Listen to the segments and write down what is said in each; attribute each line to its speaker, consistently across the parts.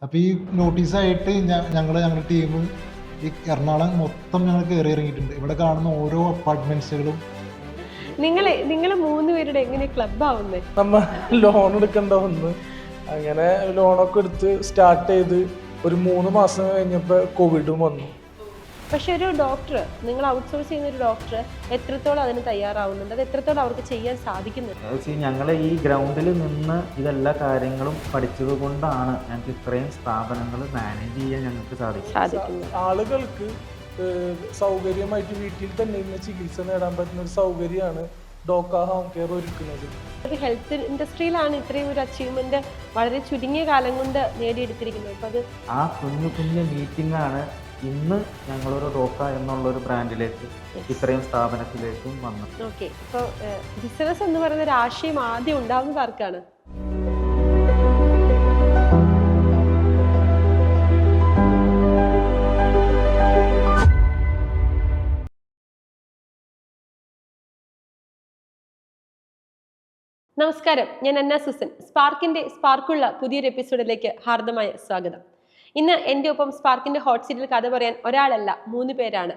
Speaker 1: അപ്പോൾ ഈ നോട്ടീസായിട്ട് ഞങ്ങളുടെ ടീം ഈ എറണാകുളം മൊത്തം ഞങ്ങൾ കയറി ഇറങ്ങിയിട്ടുണ്ട്. ഇവിടെ കാണുന്ന ഓരോ അപ്പാർട്ട്മെന്റ്സുകളും.
Speaker 2: നിങ്ങൾ 3 പേരുടെ എങ്ങനെ ക്ലബ് ആവുന്നേ?
Speaker 3: നമ്മ ലോൺ എടുക്കേണ്ട വന്ന് അങ്ങനെ ലോണൊക്കെ എടുത്ത് സ്റ്റാർട്ട് ചെയ്ത് ഒരു 3 മാസം കഴിഞ്ഞപ്പോൾ കോവിഡും വന്നു.
Speaker 2: പക്ഷെ ഒരു ഡോക്ടർ, നിങ്ങൾ ഔട്ട്സോഴ്സ് ചെയ്യുന്ന ഒരു ഡോക്ടർ എത്രത്തോളം അതിന് തയ്യാറാവുന്നുണ്ട്, അത് എത്രത്തോളം അവർക്ക് ചെയ്യാൻ സാധിക്കുന്നുണ്ട്?
Speaker 4: ഞങ്ങൾ ഈ ഗ്രൗണ്ടിൽ നിന്ന് ഇതെല്ലാ കാര്യങ്ങളും പഠിച്ചത് കൊണ്ടാണ് ഞങ്ങൾക്ക് ഇത്രയും സ്ഥാപനങ്ങൾ മാനേജ് ചെയ്യാൻ ഞങ്ങൾക്ക് സാധിക്കുന്നത്.
Speaker 3: ആളുകൾക്ക് സൗകര്യമായിട്ട് വീട്ടിൽ തന്നെ ഇന്ന് ചികിത്സ നേടാൻ പറ്റുന്ന ഒരു സൗകര്യമാണ് ഡോക്ക ഹോം കെയർ ഒരുക്കുന്നത്.
Speaker 2: ഒരു ഹെൽത്ത് ഇൻഡസ്ട്രിയിലാണ് ഇത്രയും ഒരു അച്ചീവ്മെന്റ് വളരെ ചുരുങ്ങിയ കാലം കൊണ്ട് നേടിയെടുത്തിരിക്കുന്നത്. അപ്പോൾ അത്
Speaker 4: ആ കുഞ്ഞു മീറ്റിംഗാണ് ഇന്ന് ഞങ്ങളൊരു ഡോക്ക എന്നുള്ളൊരു ബ്രാൻഡിലേക്ക് ഇത്രയും സ്ഥാപനത്തിലേക്കും വന്നത്.
Speaker 2: ഓക്കെ, ഇപ്പോൾ ബിസിനസ് എന്ന് പറയുന്ന ഒരു ആശയം ആദ്യം ഉണ്ടാവുന്നത് ആർക്കാണ്? നമസ്കാരം, ഞാൻ അന്ന സുസൻ. സ്പാർക്കിന്റെ സ്പാർക്കുള്ള പുതിയൊരു എപ്പിസോഡിലേക്ക് ഹാർദമായ സ്വാഗതം. ഇന്ന് എൻ്റെ ഒപ്പം സ്പാർക്കിന്റെ ഹോട്ട് സീറ്റിൽ കഥ പറയാൻ ഒരാളല്ല, 3 പേരാണ്.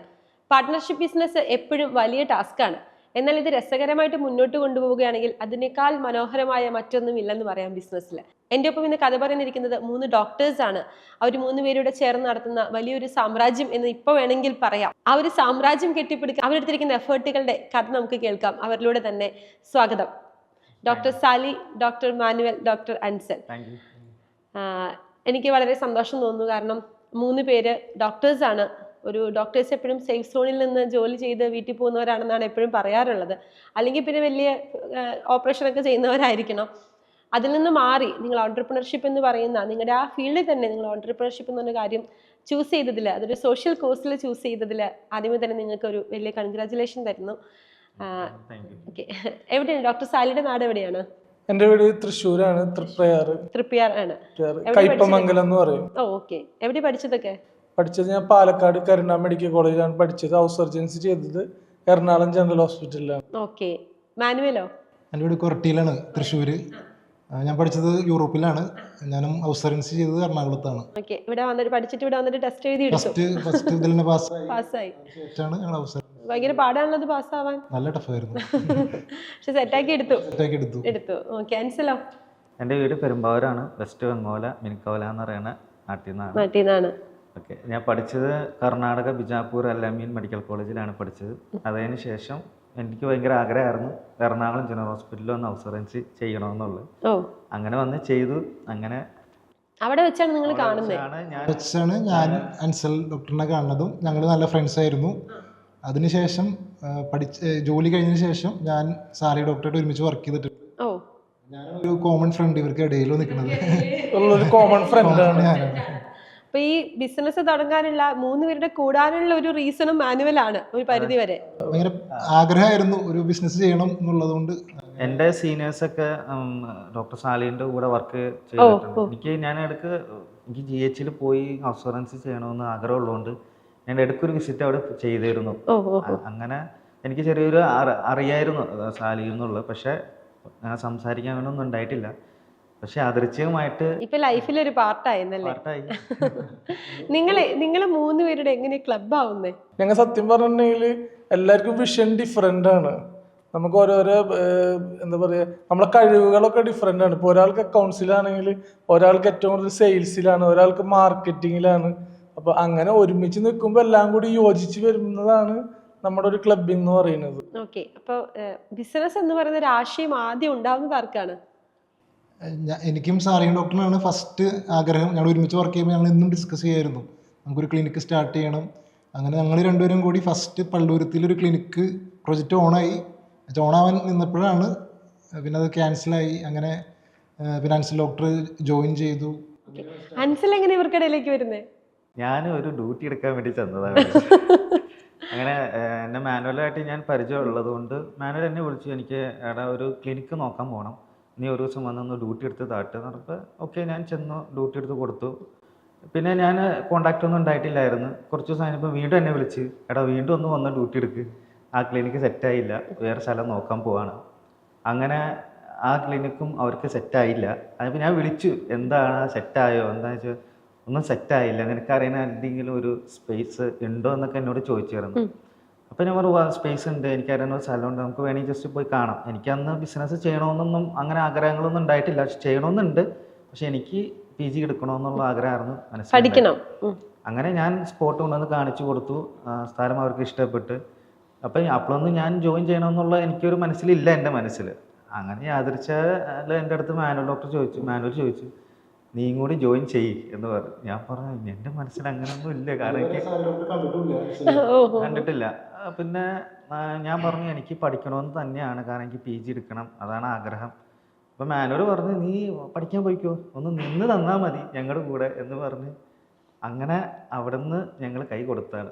Speaker 2: പാർട്ട്ണർഷിപ്പ് ബിസിനസ് എപ്പോഴും വലിയ ടാസ്ക്കാണ്. എന്നാൽ ഇത് രസകരമായിട്ട് മുന്നോട്ട് കൊണ്ടുപോവുകയാണെങ്കിൽ അതിനേക്കാൾ മനോഹരമായ മറ്റൊന്നും ഇല്ലെന്ന് പറയാം ബിസിനസ്സിൽ. എൻ്റെ ഒപ്പം ഇന്ന് കഥ പറയാനിരിക്കുന്നത് 3 ഡോക്ടേഴ്സാണ്. അവർ 3 പേരുടെ ചേർന്ന് നടത്തുന്ന വലിയൊരു സാമ്രാജ്യം എന്ന് ഇപ്പോൾ വേണമെങ്കിൽ പറയാം. ആ ഒരു സാമ്രാജ്യം കെട്ടിപ്പിടിക്കാൻ അവരെടുത്തിരിക്കുന്ന എഫേർട്ടുകളുടെ കഥ നമുക്ക് കേൾക്കാം. അവരിലൂടെ തന്നെ സ്വാഗതം. Doctor Sally, doctor Manuel, doctor Ansal. എനിക്ക് വളരെ സന്തോഷം തോന്നുന്നു, കാരണം 3 പേര് ഡോക്ടേഴ്സാണ്. ഒരു ഡോക്ടേഴ്സ് എപ്പോഴും സേഫ് സോണിൽ നിന്ന് ജോലി ചെയ്ത് വീട്ടിൽ പോകുന്നവരാണെന്നാണ് എപ്പോഴും പറയാറുള്ളത്. അല്ലെങ്കിൽ പിന്നെ വലിയ ഓപ്പറേഷനൊക്കെ ചെയ്യുന്നവരായിരിക്കണം. അതിൽ നിന്ന് മാറി നിങ്ങൾ ഓൺട്രപ്രണർഷിപ്പ് എന്ന് പറയുന്ന നിങ്ങളുടെ ആ ഫീൽഡിൽ തന്നെ നിങ്ങൾ ഓൺട്രപ്രണർഷിപ്പ് എന്നൊരു കാര്യം ചൂസ് ചെയ്തതിൽ, അതൊരു സോഷ്യൽ കോഴ്സിൽ ചൂസ് ചെയ്തതിൽ ആദ്യമേ തന്നെ നിങ്ങൾക്ക് ഒരു വലിയ കൺഗ്രാജുലേഷൻ തരുന്നു. ഓക്കെ, എവിടെയാണ് ഡോക്ടർ സാലിയുടെ നാട്? എവിടെയാണ്?
Speaker 3: എൻ്റെ വീട് തൃശ്ശൂരാണ്,
Speaker 2: തൃപ്പ്യാർ ആണ്.
Speaker 3: കയ്പമംഗലം എന്ന് പറയും.
Speaker 2: ഓക്കെ, എവിടെ പഠിച്ചതൊക്കെ?
Speaker 3: പഠിച്ചത് ഞാൻ പാലക്കാട് കരുണ മെഡിക്കൽ കോളേജിലാണ് പഠിച്ചത്. ഹൗസ് സർജൻസി ചെയ്തത് എറണാകുളം ജനറൽ ഹോസ്പിറ്റലിലാണ്.
Speaker 2: ഓക്കെ, മാനുവലോ?
Speaker 1: എൻ്റെ വീട് കൊരട്ടിയിലാണ്, തൃശ്ശൂർ. ഞാൻ പഠിച്ചത് യൂറോപ്പിലാണ്. ഞാനും ഹൗസ് സർജൻസി ചെയ്തത് എറണാകുളത്താണ്.
Speaker 2: ഓക്കെ, ഇവിടെ വന്നിട്ട് പഠിച്ചിട്ട് ഇവിടെ വന്നിട്ട് ടെസ്റ്റ് എഴുതി
Speaker 1: ഫസ്റ്റ് ഇതിൽ തന്നെ
Speaker 2: പാസ്സായി.
Speaker 1: ശേഷമാണ് ഞങ്ങൾ ഹൗസ്.
Speaker 2: ഭയങ്കര പാടാണുള്ളത് പാസ്സാവാൻ.
Speaker 1: നല്ല ടഫായിരുന്നു.
Speaker 2: പക്ഷെ സെറ്റാക്കി എടുത്തു. ഓക്കെ, അൻസലോ?
Speaker 4: എൻ്റെ വീട് പെരുമ്പാവൂരാണ്, വെസ്റ്റ് ബംഗോല മിനിക്കോല എന്ന് പറയുന്ന നാട്ടിൽ
Speaker 2: നിന്നാണ്.
Speaker 4: ഓക്കെ, ഞാൻ പഠിച്ചത് കർണാടക ബിജാപൂർ അൽ-അമീൻ മെഡിക്കൽ കോളേജിലാണ് പഠിച്ചത്. അതിന് ശേഷം എനിക്ക് ഭയങ്കര ആഗ്രഹമായിരുന്നു എറണാകുളം ജനറൽ ഹോസ്പിറ്റലിൽ ഒന്ന് ഹൗസ് സർജൻസി ചെയ്യണമെന്നുള്ളത്. അങ്ങനെ വന്ന് ചെയ്തു. അങ്ങനെ
Speaker 2: അവിടെ വെച്ചാണ് നിങ്ങൾ കാണുന്നത്?
Speaker 1: ഞാൻ അൻസൽ ഡോക്ടറിനെ കാണുന്നതും. ഞങ്ങൾ നല്ല ഫ്രണ്ട്സ് ആയിരുന്നു. അതിനുശേഷം ജോലി കഴിഞ്ഞതിന് ശേഷം ഞാൻ സാലി ഡോക്ടറായിട്ട് ഒരുമിച്ച് വർക്ക് ചെയ്തിട്ടുണ്ട്. ഞാനൊരു കോമൺ ഫ്രണ്ട് ഇവർക്ക് ഇടയിൽ നിൽക്കുന്നത്.
Speaker 3: കോമൺ ഫ്രണ്ടാണ് ഞാനാണ്.
Speaker 2: അപ്പൊ ഈ ബിസിനസ് തുടങ്ങാനുള്ള 3 പേരുടെ കൂടാനുള്ള ഒരു റീസണും മാനുവലാണ് ഒരു പരിധി വരെ.
Speaker 1: ഭയങ്കര ആഗ്രഹമായിരുന്നു ഒരു ബിസിനസ് ചെയ്യണം എന്നുള്ളത് കൊണ്ട്.
Speaker 4: എൻ്റെ സീനിയേഴ്സൊക്കെ ഡോക്ടർ സാലിൻ്റെ കൂടെ വർക്ക് ചെയ്തിട്ടുണ്ട്. എനിക്ക് GH പോയി ഹൗസ് സർജൻസി ചെയ്യണമെന്ന് ആഗ്രഹമുള്ളതുകൊണ്ട് ഞാൻ ഇടയ്ക്കൊരു വിസിറ്റ് അവിടെ ചെയ്തിരുന്നു. അങ്ങനെ എനിക്ക് ചെറിയൊരു അറിയായിരുന്നു സാലി എന്നുള്ളത്. പക്ഷെ ഞാൻ സംസാരിക്കാൻ വേണമെന്നും ഉണ്ടായിട്ടില്ല. പക്ഷെ അദൃശ്യമായിട്ട്
Speaker 2: ഇപ്പൊ ലൈഫിലൊരു പാർട്ടായെന്നല്ലേ? നിങ്ങൾ 3 പേരുടെ എങ്ങനെ ക്ലബ് ആവുന്നേ?
Speaker 3: ഞങ്ങൾ സത്യം പറഞ്ഞിട്ടുണ്ടെങ്കിൽ എല്ലാവർക്കും വിഷൻ ഡിഫറെൻ്റ് ആണ്. നമുക്ക് ഓരോരോ എന്താ പറയുക, നമ്മളെ കഴിവുകളൊക്കെ ഡിഫറെൻ്റ് ആണ്. ഇപ്പോൾ ഒരാൾക്ക് അക്കൗണ്ട്സിലാണെങ്കിൽ ഒരാൾക്ക് ഏറ്റവും കൂടുതൽ സെയിൽസിലാണ്, ഒരാൾക്ക് മാർക്കറ്റിങ്ങിലാണ്. അപ്പോൾ അങ്ങനെ ഒരുമിച്ച് നിൽക്കുമ്പോൾ എല്ലാം കൂടി യോജിച്ച് വരുന്നതാണ് നമ്മുടെ ഒരു ക്ലബിംഗ് എന്ന് പറയുന്നത്.
Speaker 2: ഓക്കെ, അപ്പോൾ ബിസിനസ് എന്ന് പറയുന്ന ഒരു ആശയം ആദ്യം ഉണ്ടാവുന്നത് ആർക്കാണ്?
Speaker 1: എനിക്കും സാലിയും ഡോക്ടറിനാണ് ഫസ്റ്റ് ആഗ്രഹം. ഞങ്ങൾ ഒരുമിച്ച് വർക്ക് ചെയ്യുമ്പോൾ ഞങ്ങൾ ഇന്നും ഡിസ്കസ് ചെയ്യായിരുന്നു നമുക്കൊരു ക്ലിനിക്ക് സ്റ്റാർട്ട് ചെയ്യണം. അങ്ങനെ ഞങ്ങൾ രണ്ടുപേരും കൂടി ഫസ്റ്റ് പള്ളൂരത്തിലൊരു ക്ലിനിക്ക് പ്രൊജക്റ്റ് ഓണാവാൻ നിന്നപ്പോഴാണ് പിന്നെ അത് ക്യാൻസലായി. അങ്ങനെ പിന്നെ അൻസൽ ഡോക്ടർ ജോയിൻ ചെയ്തു.
Speaker 2: അൻസൽ എങ്ങനെ ഇവർക്കിടയിലേക്ക് വരുന്നത്?
Speaker 4: ഞാൻ ഒരു ഡ്യൂട്ടി എടുക്കാൻ വേണ്ടി ചെന്നതാണ്. അങ്ങനെ എന്നെ മാനുവലായിട്ട് ഞാൻ പരിചയമുള്ളത് കൊണ്ട് മാനുവൽ എന്നെ വിളിച്ചു, എനിക്ക് എടാ ഒരു ക്ലിനിക്ക് നോക്കാൻ പോകണം, നീ ഒരു ദിവസം വന്നൊന്ന് ഡ്യൂട്ടി എടുത്ത് താട്ട് എന്നപ്പോൾ ഓക്കെ ഞാൻ ചെന്നു, ഡ്യൂട്ടി എടുത്ത് കൊടുത്തു. പിന്നെ ഞാൻ കോണ്ടാക്റ്റ് ഒന്നും ഉണ്ടായിട്ടില്ലായിരുന്നു. കുറച്ച് ദിവസം കഴിഞ്ഞപ്പോൾ വീണ്ടും എന്നെ വിളിച്ച്, എടാ വീണ്ടും ഒന്ന് വന്ന് ഡ്യൂട്ടി എടുക്ക്, ആ ക്ലിനിക്ക് സെറ്റായില്ല, വേറെ സ്ഥലം നോക്കാൻ പോവാണ്. അങ്ങനെ ആ ക്ലിനിക്കും അവർക്ക് സെറ്റായില്ല. അതിപ്പോൾ ഞാൻ വിളിച്ചു, എന്താണ് സെറ്റായോ എന്താണെന്ന് വെച്ചാൽ ഒന്നും സെറ്റായില്ല, നിനക്കറിയുന്ന എന്തെങ്കിലും ഒരു സ്പേസ് ഉണ്ടോ എന്നൊക്കെ എന്നോട് ചോദിച്ചിരുന്നു. അപ്പോൾ ഞാൻ പറഞ്ഞു സ്പേസ് ഉണ്ട്, എനിക്കറിയുന്ന ഒരു സ്ഥലമുണ്ട്, നമുക്ക് വേണമെങ്കിൽ ജസ്റ്റ് പോയി കാണാം. എനിക്കന്ന് ബിസിനസ് ചെയ്യണമെന്നൊന്നും അങ്ങനെ ആഗ്രഹങ്ങളൊന്നും ഉണ്ടായിട്ടില്ല. പക്ഷെ ചെയ്യണമെന്നുണ്ട്, പക്ഷെ എനിക്ക് PG എടുക്കണമെന്നുള്ള ആഗ്രഹമായിരുന്നു മനസ്സിലായി. അങ്ങനെ ഞാൻ സ്പോട്ട് കൊണ്ടുവന്ന് കാണിച്ചു കൊടുത്തു. സ്ഥലം അവർക്ക് ഇഷ്ടപ്പെട്ട്. അപ്പം അപ്പോഴൊന്നും ഞാൻ ജോയിൻ ചെയ്യണമെന്നുള്ള എനിക്കൊരു മനസ്സിലില്ല, എൻ്റെ മനസ്സിൽ. അങ്ങനെ യാദൃച്ഛാൽ എൻ്റെ അടുത്ത് മാനുവൽ ചോദിച്ചു നീയും കൂടി ജോയിൻ ചെയ്യ് എന്ന് പറഞ്ഞു. ഞാൻ പറഞ്ഞു എൻ്റെ മനസ്സിൽ അങ്ങനെയൊന്നും ഇല്ല, കാരണം എനിക്ക് കണ്ടിട്ടില്ല. പിന്നെ ഞാൻ പറഞ്ഞു എനിക്ക് പഠിക്കണമെന്ന് തന്നെയാണ്, കാരണം എനിക്ക് PG എടുക്കണം, അതാണ് ആഗ്രഹം. അപ്പം മാനുവൽ പറഞ്ഞു നീ പഠിക്കാൻ പോയിക്കോ, ഒന്ന് നിന്ന് തന്നാൽ മതി ഞങ്ങളുടെ കൂടെ എന്ന് പറഞ്ഞ് അങ്ങനെ അവിടെ നിന്ന് ഞങ്ങൾ കൈ കൊടുത്താണ്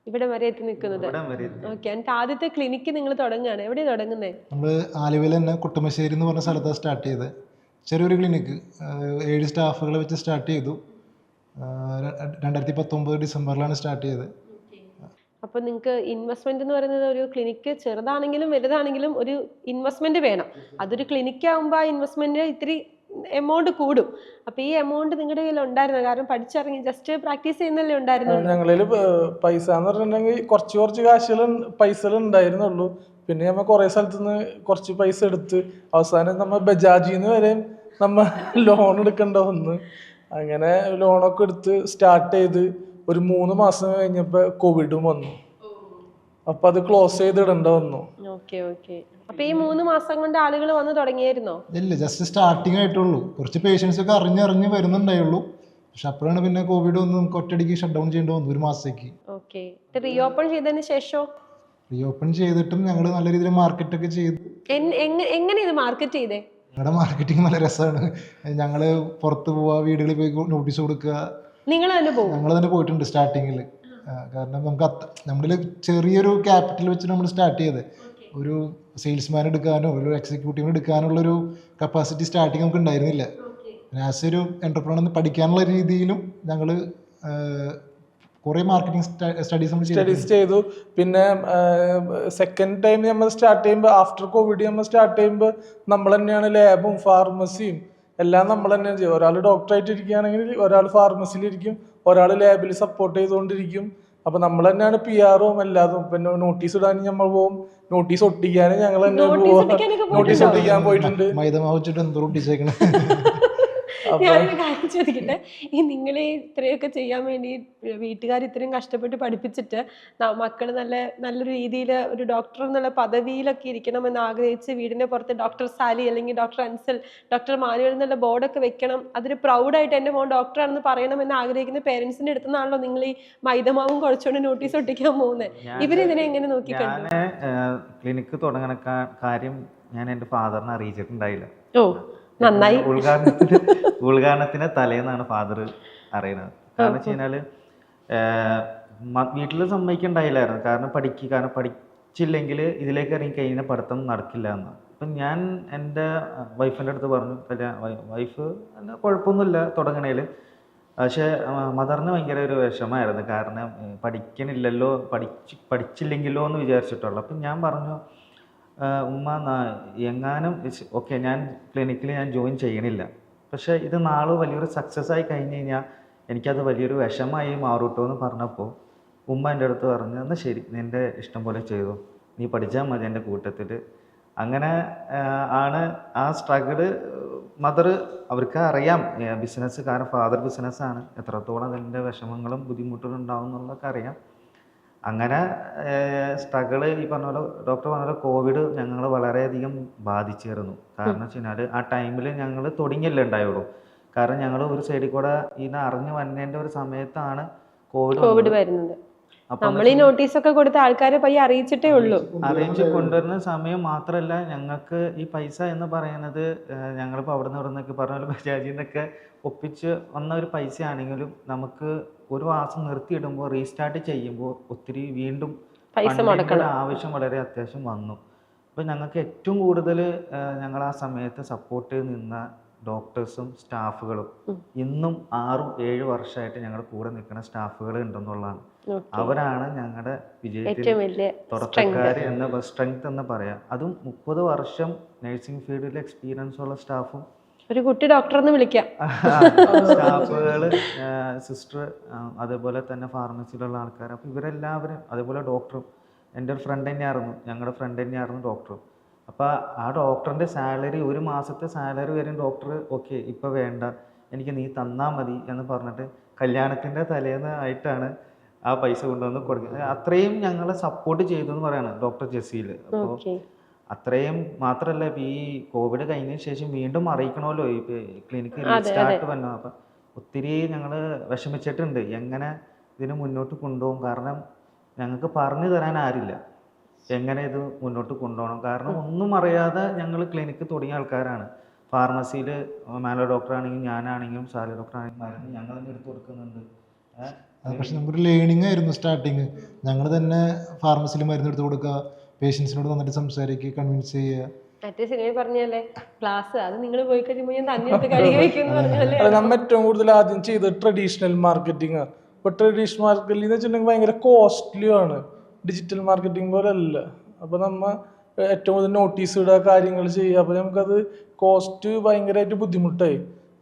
Speaker 2: ഇവിടെ വരെ എത്തി നിൽക്കുന്നത്. ഓക്കെ, എന്നിട്ട് ആദ്യത്തെ ക്ലിനിക്ക് നിങ്ങൾ തുടങ്ങുകയാണ്. എവിടെയാണ് തുടങ്ങുന്നത്?
Speaker 1: നമ്മൾ ആലുവയിൽ തന്നെ കുട്ടമശ്ശേരി എന്ന് പറഞ്ഞ സ്ഥലത്താണ് സ്റ്റാർട്ട് ചെയ്തത്. ചെറിയൊരു ക്ലിനിക്ക് 7 സ്റ്റാഫുകളെ വെച്ച് സ്റ്റാർട്ട് ചെയ്തു. 2019 ഡിസംബറിലാണ് സ്റ്റാർട്ട് ചെയ്തത്.
Speaker 2: അപ്പോൾ നിങ്ങൾക്ക് ഇൻവെസ്റ്റ്മെന്റ് എന്ന് പറയുന്നത് ഒരു ക്ലിനിക്ക് ചെറുതാണെങ്കിലും വലുതാണെങ്കിലും ഒരു ഇൻവെസ്റ്റ്മെന്റ് വേണം. അതൊരു ക്ലിനിക്ക് ആകുമ്പോൾ ആ ഇൻവെസ്റ്റ്മെന്റ് ഇത്തിരി എമൗണ്ട് കൂടും. അപ്പൊ ഈ എമൗണ്ട് നിങ്ങളുടെ കയ്യിൽ ഉണ്ടായിരുന്നു? കാരണം പഠിച്ചിറങ്ങി ജസ്റ്റ് പ്രാക്ടീസ് ചെയ്യുന്നല്ലേ ഉണ്ടായിരുന്നു?
Speaker 3: ഞങ്ങളിൽ പൈസ എന്ന് പറഞ്ഞിട്ടുണ്ടെങ്കിൽ കുറച്ച് പൈസകൾ ഉണ്ടായിരുന്നുള്ളൂ. പിന്നെ നമ്മൾ കുറേ സ്ഥലത്തുനിന്ന് കുറച്ച് പൈസ എടുത്ത് അവസാനം നമ്മൾ ബജാജിന്ന് വരെ നമ്മൾ ലോൺ എടുക്കേണ്ട വന്ന്. അങ്ങനെ ലോണൊക്കെ എടുത്ത് സ്റ്റാർട്ട് ചെയ്ത് ഒരു 3 മാസം കഴിഞ്ഞപ്പോൾ കോവിഡും വന്നു. അപ്പൊ അത് ക്ലോസ് ചെയ്തിടേണ്ട വന്നു.
Speaker 2: അപ്പൊ ഈ 3 മാസം കൊണ്ട് ആളുകൾ വന്ന് തുടങ്ങിയായിരുന്നോ?
Speaker 1: ഇല്ല, ജസ്റ്റ് സ്റ്റാർട്ടിങ് ആയിട്ടുള്ളൂ. കുറച്ച് പേഷ്യൻസ് ഒക്കെ അറിഞ്ഞ് വരുന്നുണ്ടായുള്ളൂ. പക്ഷെ അപ്പോഴാണ് പിന്നെ കോവിഡ് വന്ന് നമുക്ക് ഒറ്റയടിക്ക് ഷട്ട് ഡൗൺ ചെയ്യേണ്ടി വന്നു 1 മാസത്തേക്ക്.
Speaker 2: റീഓപ്പൺ ചെയ്തതിന് ശേഷം
Speaker 1: റീഓപ്പൺ ചെയ്തിട്ടും ഞങ്ങൾ നല്ല രീതിയിൽ മാർക്കറ്റൊക്കെ ചെയ്തു.
Speaker 2: എങ്ങനെ ഇത് മാർക്കറ്റ് ചെയ്തേ?
Speaker 1: ഞങ്ങളുടെ മാർക്കറ്റിംഗ് നല്ല രസമാണ്. ഞങ്ങൾ പുറത്ത് പോവുക, വീടുകളിൽ പോയി നോട്ടീസ് കൊടുക്കുക.
Speaker 2: ഞങ്ങൾ തന്നെ
Speaker 1: പോയിട്ടുണ്ട് സ്റ്റാർട്ടിങ്ങിൽ. കാരണം നമുക്ക് നമ്മളിൽ ചെറിയൊരു ക്യാപിറ്റൽ വെച്ച് നമ്മൾ സ്റ്റാർട്ട് ചെയ്തത്. ഒരു സെയിൽസ്മാൻ എടുക്കാനോ ഒരു എക്സിക്യൂട്ടീവ് എടുക്കാനുള്ളൊരു കപ്പാസിറ്റി സ്റ്റാർട്ടിങ് നമുക്ക് ഉണ്ടായിരുന്നില്ല. ആസ് ഒരു എന്റർപ്രണർ പഠിക്കാനുള്ള രീതിയിലും ഞങ്ങൾ കുറേ മാർക്കറ്റിംഗ് സ്റ്റഡീസ്
Speaker 3: ചെയ്തു. പിന്നെ സെക്കൻഡ് ടൈം നമ്മൾ സ്റ്റാർട്ട് ചെയ്യുമ്പോൾ ആഫ്റ്റർ കോവിഡ് നമ്മൾ സ്റ്റാർട്ട് ചെയ്യുമ്പോൾ നമ്മൾ തന്നെയാണ് ലാബും ഫാർമസിയും എല്ലാം നമ്മൾ തന്നെ ചെയ്യും. ഒരാൾ ഡോക്ടറായിട്ട് ഇരിക്കുകയാണെങ്കിൽ ഒരാൾ ഫാർമസിയിലിരിക്കും, ഒരാൾ ലാബിൽ സപ്പോർട്ട് ചെയ്തുകൊണ്ടിരിക്കും. അപ്പം നമ്മൾ തന്നെയാണ് PR-ഉം എല്ലാതും. പിന്നെ നോട്ടീസ് ഇടാൻ നമ്മൾ പോകും, നോട്ടീസ് ഒട്ടിക്കാൻ ഞങ്ങൾ തന്നെ നോട്ടീസ് ഒട്ടിക്കാൻ പോയിട്ടുണ്ട്.
Speaker 1: മൈദമാവ് വെച്ചിട്ട് എന്തോ ഒട്ടിച്ചേക്കണം.
Speaker 2: ഞാനൊരു കാര്യം ചോദിക്കട്ടെ, ഈ നിങ്ങളെ ഇത്രയൊക്കെ ചെയ്യാൻ വേണ്ടി വീട്ടുകാർ ഇത്രയും കഷ്ടപ്പെട്ട് പഠിപ്പിച്ചിട്ട് മക്കൾ നല്ലൊരു രീതിയിൽ ഒരു ഡോക്ടർ എന്നുള്ള പദവിയിലൊക്കെ ഇരിക്കണമെന്ന് ആഗ്രഹിച്ച് വീടിന്റെ പുറത്ത് ഡോക്ടർ സാലി അല്ലെങ്കിൽ ഡോക്ടർ അൻസൽ, ഡോക്ടർ മാനുവൽ എന്നുള്ള ബോർഡൊക്കെ വെക്കണം, അതൊരു പ്രൗഡായിട്ട് എൻ്റെ മോൻ ഡോക്ടറാണെന്ന് പറയണമെന്ന് ആഗ്രഹിക്കുന്ന പേരൻസിന്റെ അടുത്ത് നിന്നാണല്ലോ നിങ്ങൾ ഈ മൈദമാവും കുഴച്ചുകൊണ്ട് നോട്ടീസ് ഒട്ടിക്കാൻ പോകുന്നത്. ഇവരിതിനെ എങ്ങനെ നോക്കിക്കണ്ടു?
Speaker 4: ക്ലിനിക്ക് തുടങ്ങണ കാര്യം ഞാൻ എൻ്റെ ഫാദറിനെ അറിയിച്ചിട്ടുണ്ടായില്ല.
Speaker 2: നന്നായി.
Speaker 4: ഉദ്ഘാടനത്തിന് തലേന്നാണ് ഫാദർ അറിയുന്നത്. കാരണം വെച്ച് കഴിഞ്ഞാല് വീട്ടിൽ സമ്മതിക്കണ്ടായില്ലായിരുന്നു. കാരണം പഠിച്ചില്ലെങ്കിൽ ഇതിലേക്ക് ഇറങ്ങി കഴിഞ്ഞാൽ പഠിത്തം നടക്കില്ല എന്ന്. അപ്പം ഞാൻ എൻ്റെ വൈഫിൻ്റെ അടുത്ത് പറഞ്ഞു, വൈഫ് കുഴപ്പമൊന്നുമില്ല തുടങ്ങണേൽ. പക്ഷേ മദറിന് ഭയങ്കര ഒരു വിഷമമായിരുന്നു. കാരണം പഠിച്ചില്ലെങ്കിലോ എന്ന് വിചാരിച്ചിട്ടുള്ളൂ. അപ്പം ഞാൻ പറഞ്ഞു ഉമ്മ എങ്ങാനും ഓക്കെ ഞാൻ ക്ലിനിക്കിൽ ഞാൻ ജോയിൻ ചെയ്യണില്ല, പക്ഷേ ഇത് നാളെ വലിയൊരു സക്സസ് ആയി കഴിഞ്ഞ് കഴിഞ്ഞാൽ എനിക്കത് വലിയൊരു വിഷമമായി മാറൂട്ടോ എന്ന് പറഞ്ഞപ്പോൾ ഉമ്മ എൻ്റെ അടുത്ത് പറഞ്ഞു എന്നാൽ ശരി നിൻ്റെ ഇഷ്ടം പോലെ ചെയ്തു, നീ പഠിച്ചാൽ മതി എൻ്റെ കൂട്ടത്തിൽ. അങ്ങനെ ആണ് ആ സ്ട്രഗിള് മദർ അവർക്ക് അറിയാം ബിസിനസ്, കാരണം ഫാദർ ബിസിനസ്സാണ്, എത്രത്തോളം അതിൻ്റെ വിഷമങ്ങളും ബുദ്ധിമുട്ടുകളും ഉണ്ടാവും എന്നുള്ളതൊക്കെ അറിയാം. അങ്ങനെ സ്ട്രഗിള് ഈ പറഞ്ഞ പോലെ ഡോക്ടർ പറഞ്ഞ പോലെ കോവിഡ് ഞങ്ങൾ വളരെയധികം ബാധിച്ചിരുന്നു. കാരണം വെച്ച് കഴിഞ്ഞാൽ ആ ടൈമിൽ ഞങ്ങൾ തുടങ്ങിയല്ലേ ഉണ്ടായുള്ളൂ. കാരണം ഞങ്ങൾ ഒരു സൈഡിൽ കൂടെ ഇതിനെ അറിഞ്ഞു വന്നതിൻ്റെ ഒരു സമയത്താണ് കോവിഡ് വരുന്നത്.
Speaker 2: നമ്മൾ ഈ നോട്ടീസ് ഒക്കെ കൊടുത്ത ആൾക്കാരെ പയ്യെ അറിയിച്ചിട്ടേ ഉള്ളൂ.
Speaker 4: അറിയിച്ച് കൊണ്ടുവരുന്ന സമയം മാത്രമല്ല, ഞങ്ങൾക്ക് ഈ പൈസ എന്ന് പറയുന്നത് ഞങ്ങളിപ്പോൾ അവിടെ നിന്ന് ഇവിടെ നിന്നൊക്കെ പറഞ്ഞ പോലെ ബജാജിൽ നിന്നൊക്കെ ഒപ്പിച്ച് വന്ന ഒരു പൈസ ആണെങ്കിലും നമുക്ക് ഒരു മാസം നിർത്തിയിടുമ്പോൾ റീസ്റ്റാർട്ട് ചെയ്യുമ്പോൾ ഒത്തിരി വീണ്ടും ആവശ്യം വളരെ അത്യാവശ്യം വന്നു. അപ്പോൾ ഞങ്ങൾക്ക് ഏറ്റവും കൂടുതൽ ഞങ്ങൾ ആ സമയത്ത് സപ്പോർട്ട് നിന്ന ഡോക്ടേഴ്സും സ്റ്റാഫുകളും ഇന്നും 6-7 വർഷമായിട്ട് ഞങ്ങളുടെ കൂടെ നിൽക്കുന്ന സ്റ്റാഫുകൾ ഉണ്ടെന്നുള്ളതാണ്. അവരാണ് ഞങ്ങളുടെ വിജയത്തിൽ തുടക്കക്കാർ എന്ന സ്ട്രെങ്ത് എന്ന് പറയാം. അതും 30 വർഷം നഴ്സിംഗ് ഫീൽഡിൽ എക്സ്പീരിയൻസ് ഉള്ള സ്റ്റാഫും
Speaker 2: ഒരു കുട്ടി ഡോക്ടറെന്ന് വിളിക്കാം
Speaker 4: സ്റ്റാഫുകള്, സിസ്റ്റർ, അതേപോലെ തന്നെ ഫാർമസിയിലുള്ള ആൾക്കാർ. അപ്പോൾ ഇവരെല്ലാവരും, അതേപോലെ ഡോക്ടറും എൻ്റെ ഒരു ഫ്രണ്ട് തന്നെയായിരുന്നു, ഞങ്ങളുടെ ഫ്രണ്ട് തന്നെയായിരുന്നു ഡോക്ടറും. അപ്പോൾ ആ ഡോക്ടറിൻ്റെ സാലറി, ഒരു മാസത്തെ സാലറി വരും ഡോക്ടർ ഓക്കെ ഇപ്പോൾ വേണ്ട, എനിക്ക് നീ തന്നാൽ മതി എന്ന് പറഞ്ഞിട്ട് കല്യാണത്തിൻ്റെ തലേന്ന് ആയിട്ടാണ് ആ പൈസ കൊണ്ടുവന്ന് കൊടുക്കുന്നത്. അത്രയും ഞങ്ങളെ സപ്പോർട്ട് ചെയ്തു എന്ന് പറയാണ് ഡോക്ടർ ജസീൽ. അപ്പോൾ അത്രയും മാത്രമല്ല, ഇപ്പം ഈ കോവിഡ് കഴിഞ്ഞതിന് ശേഷം വീണ്ടും അറിയിക്കണമല്ലോ ഈ ക്ലിനിക്ക് റീസ്റ്റാർട്ട് വന്നു. അപ്പം ഒത്തിരി ഞങ്ങൾ വിഷമിച്ചിട്ടുണ്ട് എങ്ങനെ ഇതിന് മുന്നോട്ട് കൊണ്ടുപോകും. കാരണം ഞങ്ങൾക്ക് പറഞ്ഞു തരാൻ ആരില്ല എങ്ങനെ ഇത് മുന്നോട്ട് കൊണ്ടുപോകണം. കാരണം ഒന്നും അറിയാതെ ഞങ്ങൾ ക്ലിനിക്ക് തുടങ്ങിയ ആൾക്കാരാണ്. ഫാർമസിയിൽ മാനോ ഡോക്ടറാണെങ്കിലും ഞാനാണെങ്കിലും സാലി ഡോക്ടറാണെങ്കിലും മരുന്ന് ഞങ്ങൾ തന്നെ എടുത്ത് കൊടുക്കുന്നുണ്ട്.
Speaker 1: പക്ഷെ നമുക്കൊരു ലേണിംഗ് ആയിരുന്നു സ്റ്റാർട്ടിങ്. ഞങ്ങൾ തന്നെ ഫാർമസിയിൽ മരുന്ന് എടുത്ത് കൊടുക്കുക, പേഷ്യൻസിനോട് നന്നായിട്ട് സംസാരിക്കുക, കൺവിൻസ് ചെയ്യുക.
Speaker 2: മറ്റേ സിനിമ പറഞ്ഞല്ലേ ക്ലാസ്, അത് നിങ്ങൾ പോയി കഴിയുമ്പോൾ ഞാൻ തന്നെ എടുത്ത് കഴുകി വെക്കും പറഞ്ഞല്ലേ.
Speaker 3: നമ്മൾ ഏറ്റവും കൂടുതൽ ആദ്യം ചെയ്തത് ട്രഡീഷണൽ മാർക്കറ്റിംഗ്. ഇപ്പോൾ ട്രഡീഷണൽ മാർക്കറ്റിംഗ് എന്ന് വെച്ചിട്ടുണ്ടെങ്കിൽ ഭയങ്കര കോസ്റ്റ്ലി ആണ്, ഡിജിറ്റൽ മാർക്കറ്റിംഗ് പോലെ അല്ല. അപ്പോൾ നമ്മൾ ഏറ്റവും കൂടുതൽ നോട്ടീസ് ഇടുക, കാര്യങ്ങൾ ചെയ്യുക. അപ്പോൾ നമുക്കത് കോസ്റ്റ് ഭയങ്കരമായിട്ട് ബുദ്ധിമുട്ടായി.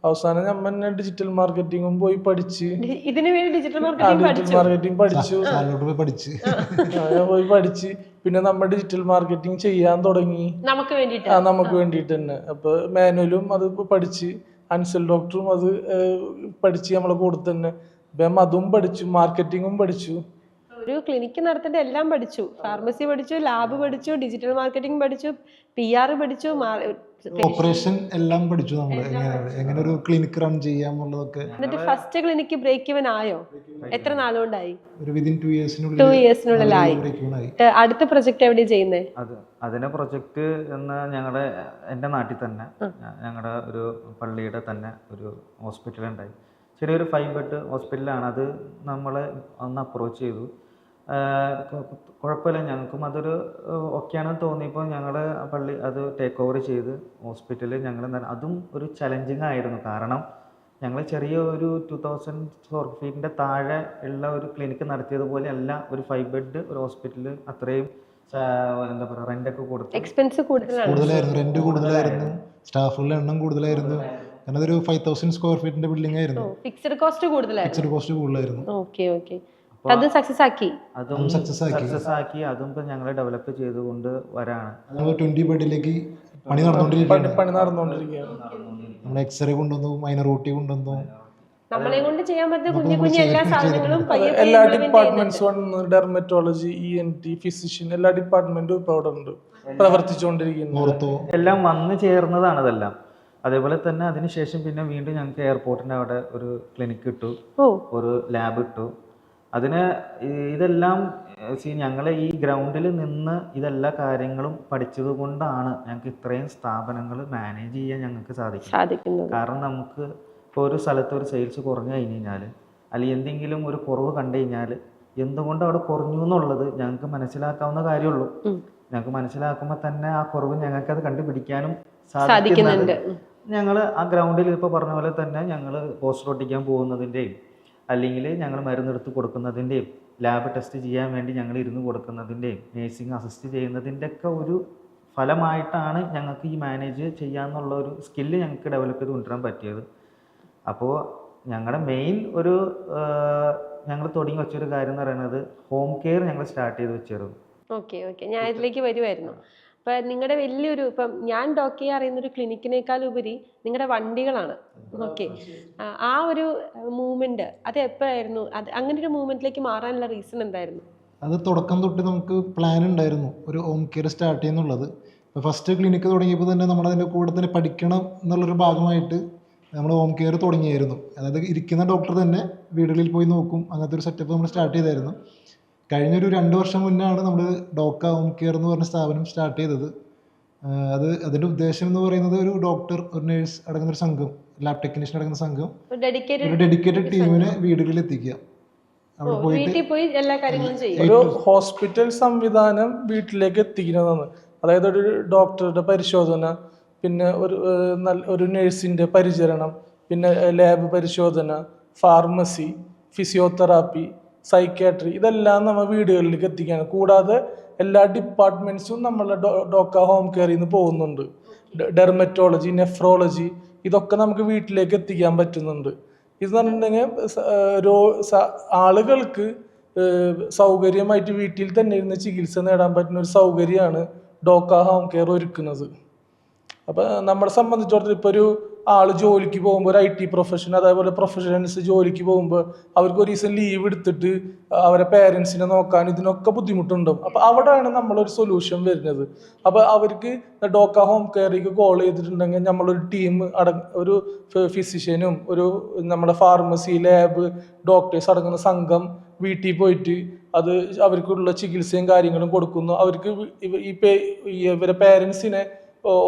Speaker 3: അവസാനം നമ്മൾ തന്നെ ഡിജിറ്റൽ മാർക്കറ്റിംഗും പോയി പഠിച്ച്,
Speaker 2: ഇതിനു വേണ്ടി ഡിജിറ്റൽ
Speaker 3: മാർക്കറ്റിംഗ് പഠിച്ചു, പോയി പഠിച്ച് പിന്നെ നമ്മൾ ഡിജിറ്റൽ മാർക്കറ്റിംഗ് ചെയ്യാൻ തുടങ്ങി നമുക്ക് വേണ്ടിയിട്ട് തന്നെ. അപ്പൊ മാനുവലും അത് പഠിച്ച്, അൻസൽ ഡോക്ടറും അത് പഠിച്ച് നമ്മളെ കൂടെ തന്നെ. അപ്പം അതും പഠിച്ചു, മാർക്കറ്റിംഗും പഠിച്ചു.
Speaker 2: ഒരു ക്ലിനിക്ക് നടത്തേണ്ട എല്ലാം പഠിച്ചു. ഫാർമസി പഠിച്ചു, ലാബ് പഠിച്ചു, ഡിജിറ്റൽ മാർക്കറ്റിംഗ് പഠിച്ചു, PR പഠിച്ചു,
Speaker 1: ഓപ്പറേഷൻ എല്ലാം പഠിച്ചു. നമ്മൾ എങ്ങനെ ഒരു ക്ലിനിക്ക് റൺ ചെയ്യാന്നുള്ളതൊക്കെ.
Speaker 2: എന്നിട്ട് ഫസ്റ്റ് ക്ലിനിക്ക് ബ്രേക്ക് ഇവൻ ആയോ? എത്ര നാളുകൊണ്ടായി?
Speaker 1: ഒരു വിതിൻ 2
Speaker 2: ഇയേഴ്സിനുള്ളിലായി. അടുത്ത പ്രൊജക്ട് എവിടെയാണ് ചെയ്യുന്നത്?
Speaker 4: അതിന്റെ പ്രൊജക്ട് ഞങ്ങളുടെ എൻ്റെ നാട്ടിൽ തന്നെ ഞങ്ങളുടെ ഒരു പള്ളിയുടെ തന്നെ ഒരു ഹോസ്പിറ്റൽ ഉണ്ടായി. ചെറിയൊരു 5 ബെഡ് ഹോസ്പിറ്റലാണ്. അത് നമ്മളെ ഒന്ന് അപ്രോച്ച് ചെയ്തു. കുഴപ്പമില്ല, ഞങ്ങൾക്കും അതൊരു ഓക്കെയാണെന്ന് തോന്നിയപ്പോൾ ഞങ്ങൾ പള്ളി അത് ടേക്ക് ഓവർ ചെയ്ത് ഹോസ്പിറ്റലിൽ ഞങ്ങൾ അതും ഒരു ചലഞ്ചിങ് ആയിരുന്നു. കാരണം ഞങ്ങൾ ചെറിയ ഒരു 2000 സ്ക്വയർ ഫീറ്റിൻ്റെ താഴെ ഉള്ള ഒരു ക്ലിനിക്ക് നടത്തിയതുപോലെ അല്ല ഒരു 5 ബെഡ് ഒരു ഹോസ്പിറ്റൽ. അത്രയും എന്താ പറയുക, റെൻ്റൊക്കെ കൊടുത്തു,
Speaker 2: എക്സ്പെൻസ്
Speaker 1: കൂടുതലായിരുന്നു, റെന്റ് കൂടുതലായിരുന്നു, സ്റ്റാഫുകളുടെ എണ്ണം കൂടുതലായിരുന്നു. കാരണം അതൊരു 5000 സ്ക്വയർ ഫീറ്റിന്റെ ബിൽഡിംഗ് ആയിരുന്നു.
Speaker 2: ഫിക്സഡ് കോസ്റ്റ് കൂടുതലായിരുന്നു. അതും സക്സസ് ആക്കി.
Speaker 4: അതും ഞങ്ങൾ ഡെവലപ്പ് ചെയ്തുകൊണ്ട് വരാണ്.
Speaker 1: 20 ബെഡിലേക്ക് പണി നടന്നുകൊണ്ടിരിക്കുകയാണ്. നമ്മൾ എക്സ്റേ കൊണ്ടുവന്നു, മൈനർ OT കൊണ്ടുവന്നു.
Speaker 2: നമ്മളെ കൊണ്ട് ചെയ്യാൻ പറ്റുന്ന കുഞ്ഞു കുഞ്ഞു എല്ലാ സാധനങ്ങളും
Speaker 3: എല്ലാ ഡിപ്പാർട്ട്മെന്റ്സും, ഡെർമറ്റോളജി, ENT, ഫിസിഷ്യൻ, എല്ലാ ഡിപ്പാർട്ട്മെന്റും ഇപ്പോൾ അവിടെ ഉണ്ട്, പ്രവർത്തിച്ചുകൊണ്ടിരിക്കുന്നു.
Speaker 4: എല്ലാം വന്നു ചേർന്നതാണ് ഇതെല്ലാം. അതേപോലെ തന്നെ അതിനുശേഷം പിന്നെ വീണ്ടും ഞങ്ങൾക്ക് എയർപോർട്ടിൻ്റെ അവിടെ ഒരു ക്ലിനിക്ക് ഇട്ടു, ഒരു ലാബ് ഇട്ടു. അതിന് ഇതെല്ലാം ഞങ്ങൾ ഈ ഗ്രൗണ്ടിൽ നിന്ന് ഇതെല്ലാ കാര്യങ്ങളും പഠിച്ചത് കൊണ്ടാണ് ഞങ്ങൾക്ക് ഇത്രയും സ്ഥാപനങ്ങൾ മാനേജ് ചെയ്യാൻ ഞങ്ങൾക്ക് സാധിക്കുന്നത്. കാരണം നമുക്ക് ഇപ്പോൾ ഒരു സ്ഥലത്ത് ഒരു സെയിൽസ് കുറഞ്ഞു കഴിഞ്ഞ് കഴിഞ്ഞാൽ, അല്ലെങ്കിൽ എന്തെങ്കിലും ഒരു കുറവ് കണ്ടു കഴിഞ്ഞാൽ എന്തുകൊണ്ട് അവിടെ കുറഞ്ഞു എന്നുള്ളത് ഞങ്ങൾക്ക് മനസ്സിലാക്കാവുന്ന കാര്യമുള്ളൂ. ഞങ്ങൾക്ക് മനസ്സിലാക്കുമ്പോൾ തന്നെ ആ കുറവ് ഞങ്ങൾക്കത് കണ്ടുപിടിക്കാനും സാധിക്കുന്നുണ്ട്. ഞങ്ങൾ ആ ഗ്രൗണ്ടിൽ ഇപ്പോൾ പറഞ്ഞ പോലെ തന്നെ ഞങ്ങൾ പോസ്റ്റർ ഒട്ടിക്കാൻ പോകുന്നതിൻ്റെയും അല്ലെങ്കിൽ ഞങ്ങൾ മരുന്നെടുത്ത് കൊടുക്കുന്നതിൻ്റെയും ലാബ് ടെസ്റ്റ് ചെയ്യാൻ വേണ്ടി ഞങ്ങൾ ഇരുന്ന് കൊടുക്കുന്നതിൻ്റെയും നേഴ്സിംഗ് അസിസ്റ്റ് ചെയ്യുന്നതിൻ്റെ ഒക്കെ ഒരു ഫലമായിട്ടാണ് ഞങ്ങൾക്ക് ഈ മാനേജ് ചെയ്യാന്നുള്ള ഒരു സ്കില്ല് ഞങ്ങൾക്ക് ഡെവലപ്പ് ചെയ്ത് കൊണ്ടുവരാൻ പറ്റിയത്. അപ്പോൾ ഞങ്ങളുടെ മെയിൻ ഒരു ഞങ്ങൾ തുടങ്ങി വെച്ചൊരു കാര്യം എന്ന് പറയുന്നത് ഹോം കെയർ ഞങ്ങൾ സ്റ്റാർട്ട് ചെയ്ത് വെച്ചിരുന്നു.
Speaker 2: ഓക്കെ ഞാൻ ഇതിലേക്ക് വരുമായിരുന്നു. അപ്പം നിങ്ങളുടെ വലിയൊരു, ഇപ്പം ഞാൻ ഡോക്ടറെ അറിയുന്നൊരു ക്ലിനിക്കിനേക്കാൾ ഉപരി നിങ്ങളുടെ വണ്ടികളാണ്. ഓക്കെ, ആ ഒരു മൂവ്മെന്റ് അത് എപ്പോഴായിരുന്നു? അത് അങ്ങനെ ഒരു മൂവ്മെന്റിലേക്ക് മാറാനുള്ള റീസൺ എന്തായിരുന്നു?
Speaker 1: അത് തുടക്കം തൊട്ട് നമുക്ക് പ്ലാൻ ഉണ്ടായിരുന്നു ഒരു ഹോം കെയർ സ്റ്റാർട്ട് ചെയ്യുന്നുള്ളത്. ഇപ്പോൾ ഫസ്റ്റ് ക്ലിനിക്ക് തുടങ്ങിയപ്പോൾ തന്നെ നമ്മളതിൻ്റെ കൂടെ തന്നെ പഠിക്കണം എന്നുള്ളൊരു ഭാഗമായിട്ട് നമ്മൾ ഹോം കെയർ തുടങ്ങിയായിരുന്നു. അതായത് ഇരിക്കുന്ന ഡോക്ടർ തന്നെ വീടുകളിൽ പോയി നോക്കും, അങ്ങനത്തെ ഒരു സെറ്റപ്പ് നമ്മൾ സ്റ്റാർട്ട് ചെയ്തായിരുന്നു. കഴിഞ്ഞൊരു 2 വർഷം മുന്നാണ് നമ്മൾ ഡോക്ക ഹോം കെയർ എന്ന് പറഞ്ഞ സ്ഥാപനം സ്റ്റാർട്ട് ചെയ്തത്. അതിൻ്റെ ഉദ്ദേശം എന്ന് പറയുന്നത് ഒരു ഡോക്ടർ, ഒരു നേഴ്സ് അടങ്ങുന്ന ഒരു സംഘം, ലാബ് ടെക്നീഷ്യൻ അടങ്ങുന്ന സംഘം, ഒരു ഡെഡിക്കേറ്റഡ് ടീമിനെ വീടുകളിൽ എത്തിക്കുക. അവിടെ പോയിട്ട്
Speaker 2: എല്ലാ കാര്യങ്ങളും ചെയ്യും.
Speaker 3: ഒരു ഹോസ്പിറ്റൽ സംവിധാനം വീട്ടിലേക്ക് എത്തിക്കുന്നതാണ്. അതായത് ഒരു ഡോക്ടറുടെ പരിശോധന, പിന്നെ ഒരു നഴ്സിൻ്റെ പരിചരണം, പിന്നെ ലാബ് പരിശോധന, ഫാർമസി, ഫിസിയോതെറാപ്പി, സൈക്യാട്രി, ഇതെല്ലാം നമ്മൾ വീടുകളിലേക്ക് എത്തിക്കുകയാണ്. കൂടാതെ എല്ലാ ഡിപ്പാർട്ട്മെൻറ്റ്സും നമ്മളെ ഡോക്ക ഹോം കെയറിൽ നിന്ന് പോകുന്നുണ്ട്. ഡെർമറ്റോളജി, നെഫ്രോളജി, ഇതൊക്കെ നമുക്ക് വീട്ടിലേക്ക് എത്തിക്കാൻ പറ്റുന്നുണ്ട്. ഇതെന്ന് പറഞ്ഞിട്ടുണ്ടെങ്കിൽ ആളുകൾക്ക് സൗകര്യമായിട്ട് വീട്ടിൽ തന്നെ ഇരുന്ന് ചികിത്സ നേടാൻ പറ്റുന്ന ഒരു സൗകര്യമാണ് ഡോക്ക ഹോം കെയർ ഒരുക്കുന്നത്. അപ്പം നമ്മളെ സംബന്ധിച്ചിടത്തോളം ഇപ്പോൾ ഒരു ആൾ ജോലിക്ക് പോകുമ്പോൾ, ഒരു IT പ്രൊഫഷൻ, അതേപോലെ പ്രൊഫഷണൽസ് ജോലിക്ക് പോകുമ്പോൾ അവർക്ക് ഒരു ദിവസം ലീവ് എടുത്തിട്ട് അവരെ പേരൻസിനെ നോക്കാൻ ഇതിനൊക്കെ ബുദ്ധിമുട്ടുണ്ടാവും. അപ്പോൾ അവിടെയാണ് നമ്മളൊരു സൊല്യൂഷൻ വരുന്നത്. അപ്പോൾ അവർക്ക് ഡോക്ക ഹോം കെയറിലേക്ക് കോൾ ചെയ്തിട്ടുണ്ടെങ്കിൽ നമ്മളൊരു ടീം ഒരു ഫിസിഷ്യനും ഒരു നമ്മുടെ ഫാർമസി, ലാബ്, ഡോക്ടേഴ്സ് അടങ്ങുന്ന സംഘം വീട്ടിൽ പോയിട്ട് അത് അവർക്കുള്ള ചികിത്സയും കാര്യങ്ങളും കൊടുക്കുന്നു. അവർക്ക് ഇവരെ പേരൻസിനെ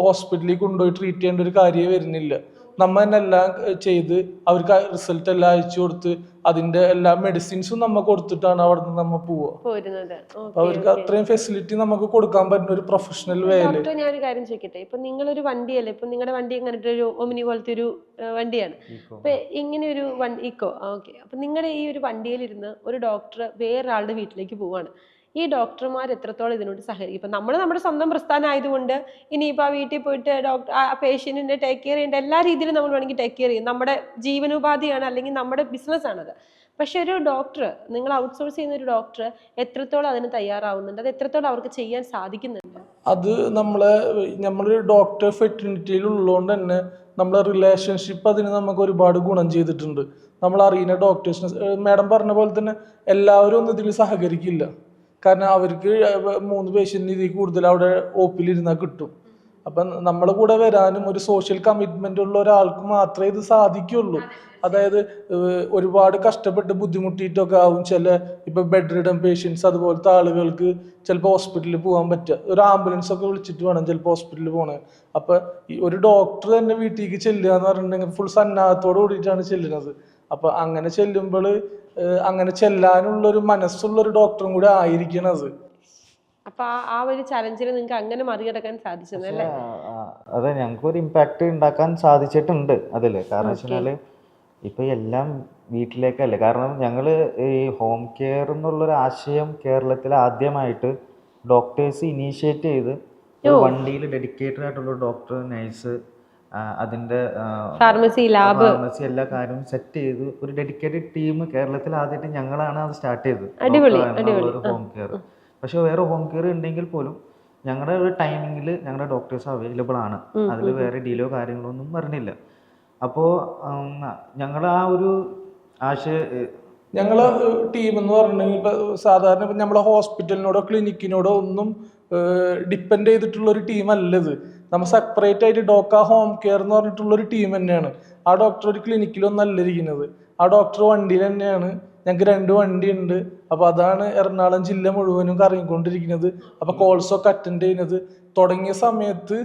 Speaker 3: ഹോസ്പിറ്റലിൽ കൊണ്ടുപോയി ട്രീറ്റ് ചെയ്യേണ്ട ഒരു കാര്യമേ വരുന്നില്ല. നമ്മൾ തന്നെ എല്ലാം ചെയ്ത് അവർക്ക് റിസൾട്ട് എല്ലാം അയച്ചു കൊടുത്ത് അതിന്റെ എല്ലാ മെഡിസിൻസും നമ്മൾ കൊടുത്തിട്ടാണ് അവിടെ നിന്ന് നമ്മൾ പോവുക. അവർക്ക് അത്രയും ഫെസിലിറ്റി നമുക്ക് കൊടുക്കാൻ പറ്റുന്ന ഒരു പ്രൊഫഷണൽ വേയില്.
Speaker 2: ഞാനൊരു കാര്യം ചോദിക്കട്ടെ, ഇപ്പൊ നിങ്ങളൊരു വണ്ടിയല്ലേ, ഇപ്പൊ നിങ്ങളുടെ വണ്ടി അങ്ങനത്തെ ഒരു ഒമിനി പോലത്തെ ഒരു വണ്ടിയാണ്, അപ്പൊ ഇങ്ങനെ ഒരു ഇക്കോ, ഓക്കെ, അപ്പൊ നിങ്ങളുടെ ഈ ഒരു വണ്ടിയിലിരുന്ന് ഒരു ഡോക്ടർ വേറൊരാളുടെ വീട്ടിലേക്ക് പോവാണ്. ഈ ഡോക്ടർമാർ എത്രത്തോളം ഇതിനോട് സഹകരിക്കും? ഇപ്പം നമ്മൾ നമ്മുടെ സ്വന്തം പ്രസ്ഥാനം ആയതുകൊണ്ട് ഇനിയിപ്പോൾ ആ വീട്ടിൽ പോയിട്ട് ആ പേഷ്യൻറ്റിനെ ടേക്ക് കെയർ ചെയ്യേണ്ട എല്ലാ രീതിയിലും നമ്മൾ വേണമെങ്കിൽ ടേക്ക് കെയർ ചെയ്യും. നമ്മുടെ ജീവനോപാധിയാണ്, അല്ലെങ്കിൽ നമ്മുടെ ബിസിനസ്സാണത്. പക്ഷെ ഒരു ഡോക്ടർ, നിങ്ങൾ ഔട്ട്സോഴ്സ് ചെയ്യുന്ന ഒരു ഡോക്ടർ എത്രത്തോളം അതിന് തയ്യാറാവുന്നുണ്ട്, അത് എത്രത്തോളം അവർക്ക് ചെയ്യാൻ സാധിക്കുന്നുണ്ട്?
Speaker 3: അത് നമ്മളൊരു ഡോക്ടർ ഫെറ്റർണിറ്റിയിൽ ഉള്ളതുകൊണ്ട് തന്നെ നമ്മളെ റിലേഷൻഷിപ്പ് അതിന് നമുക്ക് ഒരുപാട് ഗുണം ചെയ്തിട്ടുണ്ട്. നമ്മൾ അറിയുന്ന ഡോക്ടേഴ്സിന്, മാഡം പറഞ്ഞ പോലെ തന്നെ എല്ലാവരും ഒന്നും ഇതിൽ സഹകരിക്കില്ല. കാരണം അവർക്ക് 3 പേഷ്യൻ്റ് ഇതിൽ കൂടുതൽ അവിടെ OP-ലിരുന്നാൽ കിട്ടും. അപ്പം നമ്മളെ കൂടെ വരാനും ഒരു സോഷ്യൽ കമ്മിറ്റ്മെൻ്റ് ഉള്ള ഒരാൾക്ക് മാത്രമേ ഇത് സാധിക്കുള്ളൂ. അതായത് ഒരുപാട് കഷ്ടപ്പെട്ട് ബുദ്ധിമുട്ടിയിട്ടൊക്കെ ആവും ഇപ്പോൾ ബെഡ് റിഡൻ പേഷ്യൻസ്, അതുപോലത്തെ ആളുകൾക്ക് ചിലപ്പോൾ ഹോസ്പിറ്റലിൽ പോകാൻ പറ്റുക, ഒരു ആംബുലൻസ് ഒക്കെ വിളിച്ചിട്ട് വേണം ചിലപ്പോൾ ഹോസ്പിറ്റലിൽ പോകണത്. അപ്പം ഒരു ഡോക്ടർ തന്നെ വീട്ടിലേക്ക് ചെല്ലുക എന്ന് പറഞ്ഞിട്ടുണ്ടെങ്കിൽ ഫുൾ സന്നാഹത്തോട് കൂടിയിട്ടാണ് ചെല്ലുന്നത്. അപ്പം അങ്ങനെ ചെല്ലുമ്പോൾ അങ്ങനെ ചെല്ലാനുള്ളൊരു മനസ്സുള്ളൊരു ഡോക്ടറും കൂടെ ആയിരിക്കണത്.
Speaker 2: അപ്പൊ ആ ഒരു ചലഞ്ചിൽ നിങ്ങൾക്ക് അങ്ങനെ മറികടക്കാൻ സാധിച്ചതല്ലേ?
Speaker 4: അതെ, ഞങ്ങൾക്ക് ഒരു ഇമ്പാക്റ്റ് ഉണ്ടാക്കാൻ സാധിച്ചിട്ടുണ്ട് അതിൽ. കാരണം വെച്ചാൽ ഇപ്പം എല്ലാം വീട്ടിലേക്കല്ലേ. കാരണം ഞങ്ങൾ ഈ ഹോം കെയർ എന്നുള്ളൊരു ആശയം കേരളത്തിൽ ആദ്യമായിട്ട് ഡോക്ടേഴ്സ് ഇനീഷ്യേറ്റ് ചെയ്ത് വണ്ടിയിൽ ഡെഡിക്കേറ്റഡ് ആയിട്ടുള്ള ഡോക്ടർ, നഴ്സ്, അതിൻ്റെ
Speaker 2: ഫാർമസി, ലാബ്,
Speaker 4: ഫാർമസി എല്ലാ കാര്യവും സെറ്റ് ചെയ്ത് ഒരു ഡെഡിക്കേറ്റഡ് ടീം കേരളത്തിൽ ആദ്യമായിട്ട് ഞങ്ങളാണ് അത് സ്റ്റാർട്ട് ചെയ്തത്, ഒരു ഹോം കെയർ. പക്ഷെ വേറെ ഹോം കെയർ ഉണ്ടെങ്കിൽ പോലും ഞങ്ങളുടെ ഒരു ടൈമിങ്ങിൽ ഞങ്ങളുടെ ഡോക്ടേഴ്സ് അവൈലബിൾ ആണ്. അതിൽ വേറെ ഡീലോ കാര്യങ്ങളോ ഒന്നും വരണില്ല. അപ്പോൾ ഞങ്ങൾ ആ ഒരു
Speaker 3: ഞങ്ങളെ ടീം എന്ന് പറഞ്ഞിട്ടുണ്ടെങ്കിൽ ഇപ്പം സാധാരണ ഇപ്പം നമ്മളെ ഹോസ്പിറ്റലിനോടോ ക്ലിനിക്കിനോടോ ഒന്നും ഡിപ്പെൻഡ് ചെയ്തിട്ടുള്ള ഒരു ടീമല്ലത്. നമ്മൾ സെപ്പറേറ്റ് ആയിട്ട് ഡോക്ക ഹോം കെയർ എന്ന് പറഞ്ഞിട്ടുള്ളൊരു ടീം തന്നെയാണ്. ആ ഡോക്ടർ ഒരു ക്ലിനിക്കിലൊന്നല്ല ഇരിക്കുന്നത്, ആ ഡോക്ടർ വണ്ടിയിൽ തന്നെയാണ്. ഞങ്ങൾക്ക് 2 വണ്ടിയുണ്ട്. അപ്പോൾ അതാണ് എറണാകുളം ജില്ല മുഴുവനും കറങ്ങിക്കൊണ്ടിരിക്കുന്നത്. അപ്പോൾ കോൾസൊക്കെ അറ്റൻഡ് ചെയ്യുന്നത്. തുടങ്ങിയ സമയത്ത്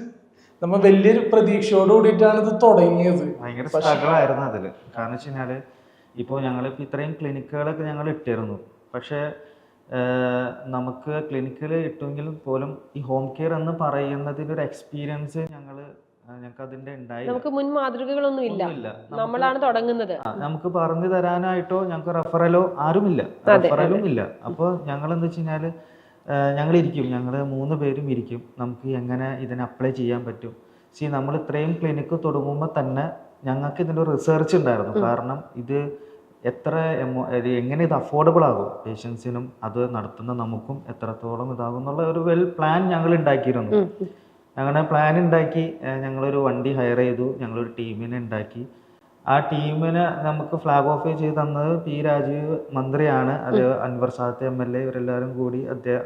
Speaker 3: നമ്മൾ വലിയൊരു പ്രതീക്ഷയോട് കൂടിയിട്ടാണ് ഇത് തുടങ്ങിയത്.
Speaker 4: ഭയങ്കര സ്ട്രഗിൾ ആയിരുന്നു അതിൽ. കാരണം വെച്ച് കഴിഞ്ഞാൽ ഇപ്പോൾ ഞങ്ങളിപ്പോൾ ഇത്രയും ക്ലിനിക്കുകളൊക്കെ ഞങ്ങൾ ഇട്ടിരുന്നു. പക്ഷേ നമുക്ക് ക്ലിനിക്കിൽ ഇട്ടെങ്കിൽ പോലും ഈ ഹോം കെയർ എന്ന് പറയുന്നതിൻ്റെ ഒരു എക്സ്പീരിയൻസ് ഞങ്ങൾക്ക് അതിൻ്റെ ഉണ്ടായി.
Speaker 2: നമുക്ക് മുൻ മാതൃകകളൊന്നും ഇല്ല, നമ്മളാണ് തുടങ്ങുന്നത്.
Speaker 4: നമുക്ക് പറഞ്ഞു തരാനായിട്ടോ ഞങ്ങൾക്ക് റെഫറലോ ആരുമില്ല, റെഫറലും ഇല്ല. അപ്പോൾ ഞങ്ങൾ എന്താ വെച്ച് കഴിഞ്ഞാൽ ഞങ്ങളിരിക്കും, ഞങ്ങൾ 3 പേരും ഇരിക്കും, നമുക്ക് എങ്ങനെ ഇതിനെ അപ്ലൈ ചെയ്യാൻ പറ്റും. നമ്മൾ ഇത്രയും ക്ലിനിക്ക് തുടങ്ങുമ്പോൾ തന്നെ ഞങ്ങൾക്ക് ഇതിൻ്റെ ഒരു റിസർച്ച് ഉണ്ടായിരുന്നു. കാരണം ഇത് എങ്ങനെ ഇത് അഫോർഡബിൾ ആകും പേഷ്യൻസിനും, അത് നടത്തുന്ന നമുക്കും എത്രത്തോളം ഇതാകും എന്നുള്ള ഒരു വെൽ പ്ലാൻ ഞങ്ങൾ ഉണ്ടാക്കിയിരുന്നു. ഞങ്ങളുടെ പ്ലാൻ ഉണ്ടാക്കി ഞങ്ങളൊരു വണ്ടി ഹയർ ചെയ്തു, ഞങ്ങളൊരു ടീമിനെ ഉണ്ടാക്കി. ആ ടീമിനെ നമുക്ക് ഫ്ലാഗ് ഓഫ് ചെയ്ത് തന്നത് P. രാജീവ് മന്ത്രിയാണ്. അത് അൻവർ സാദത്ത് MLA ഇവരെല്ലാവരും കൂടി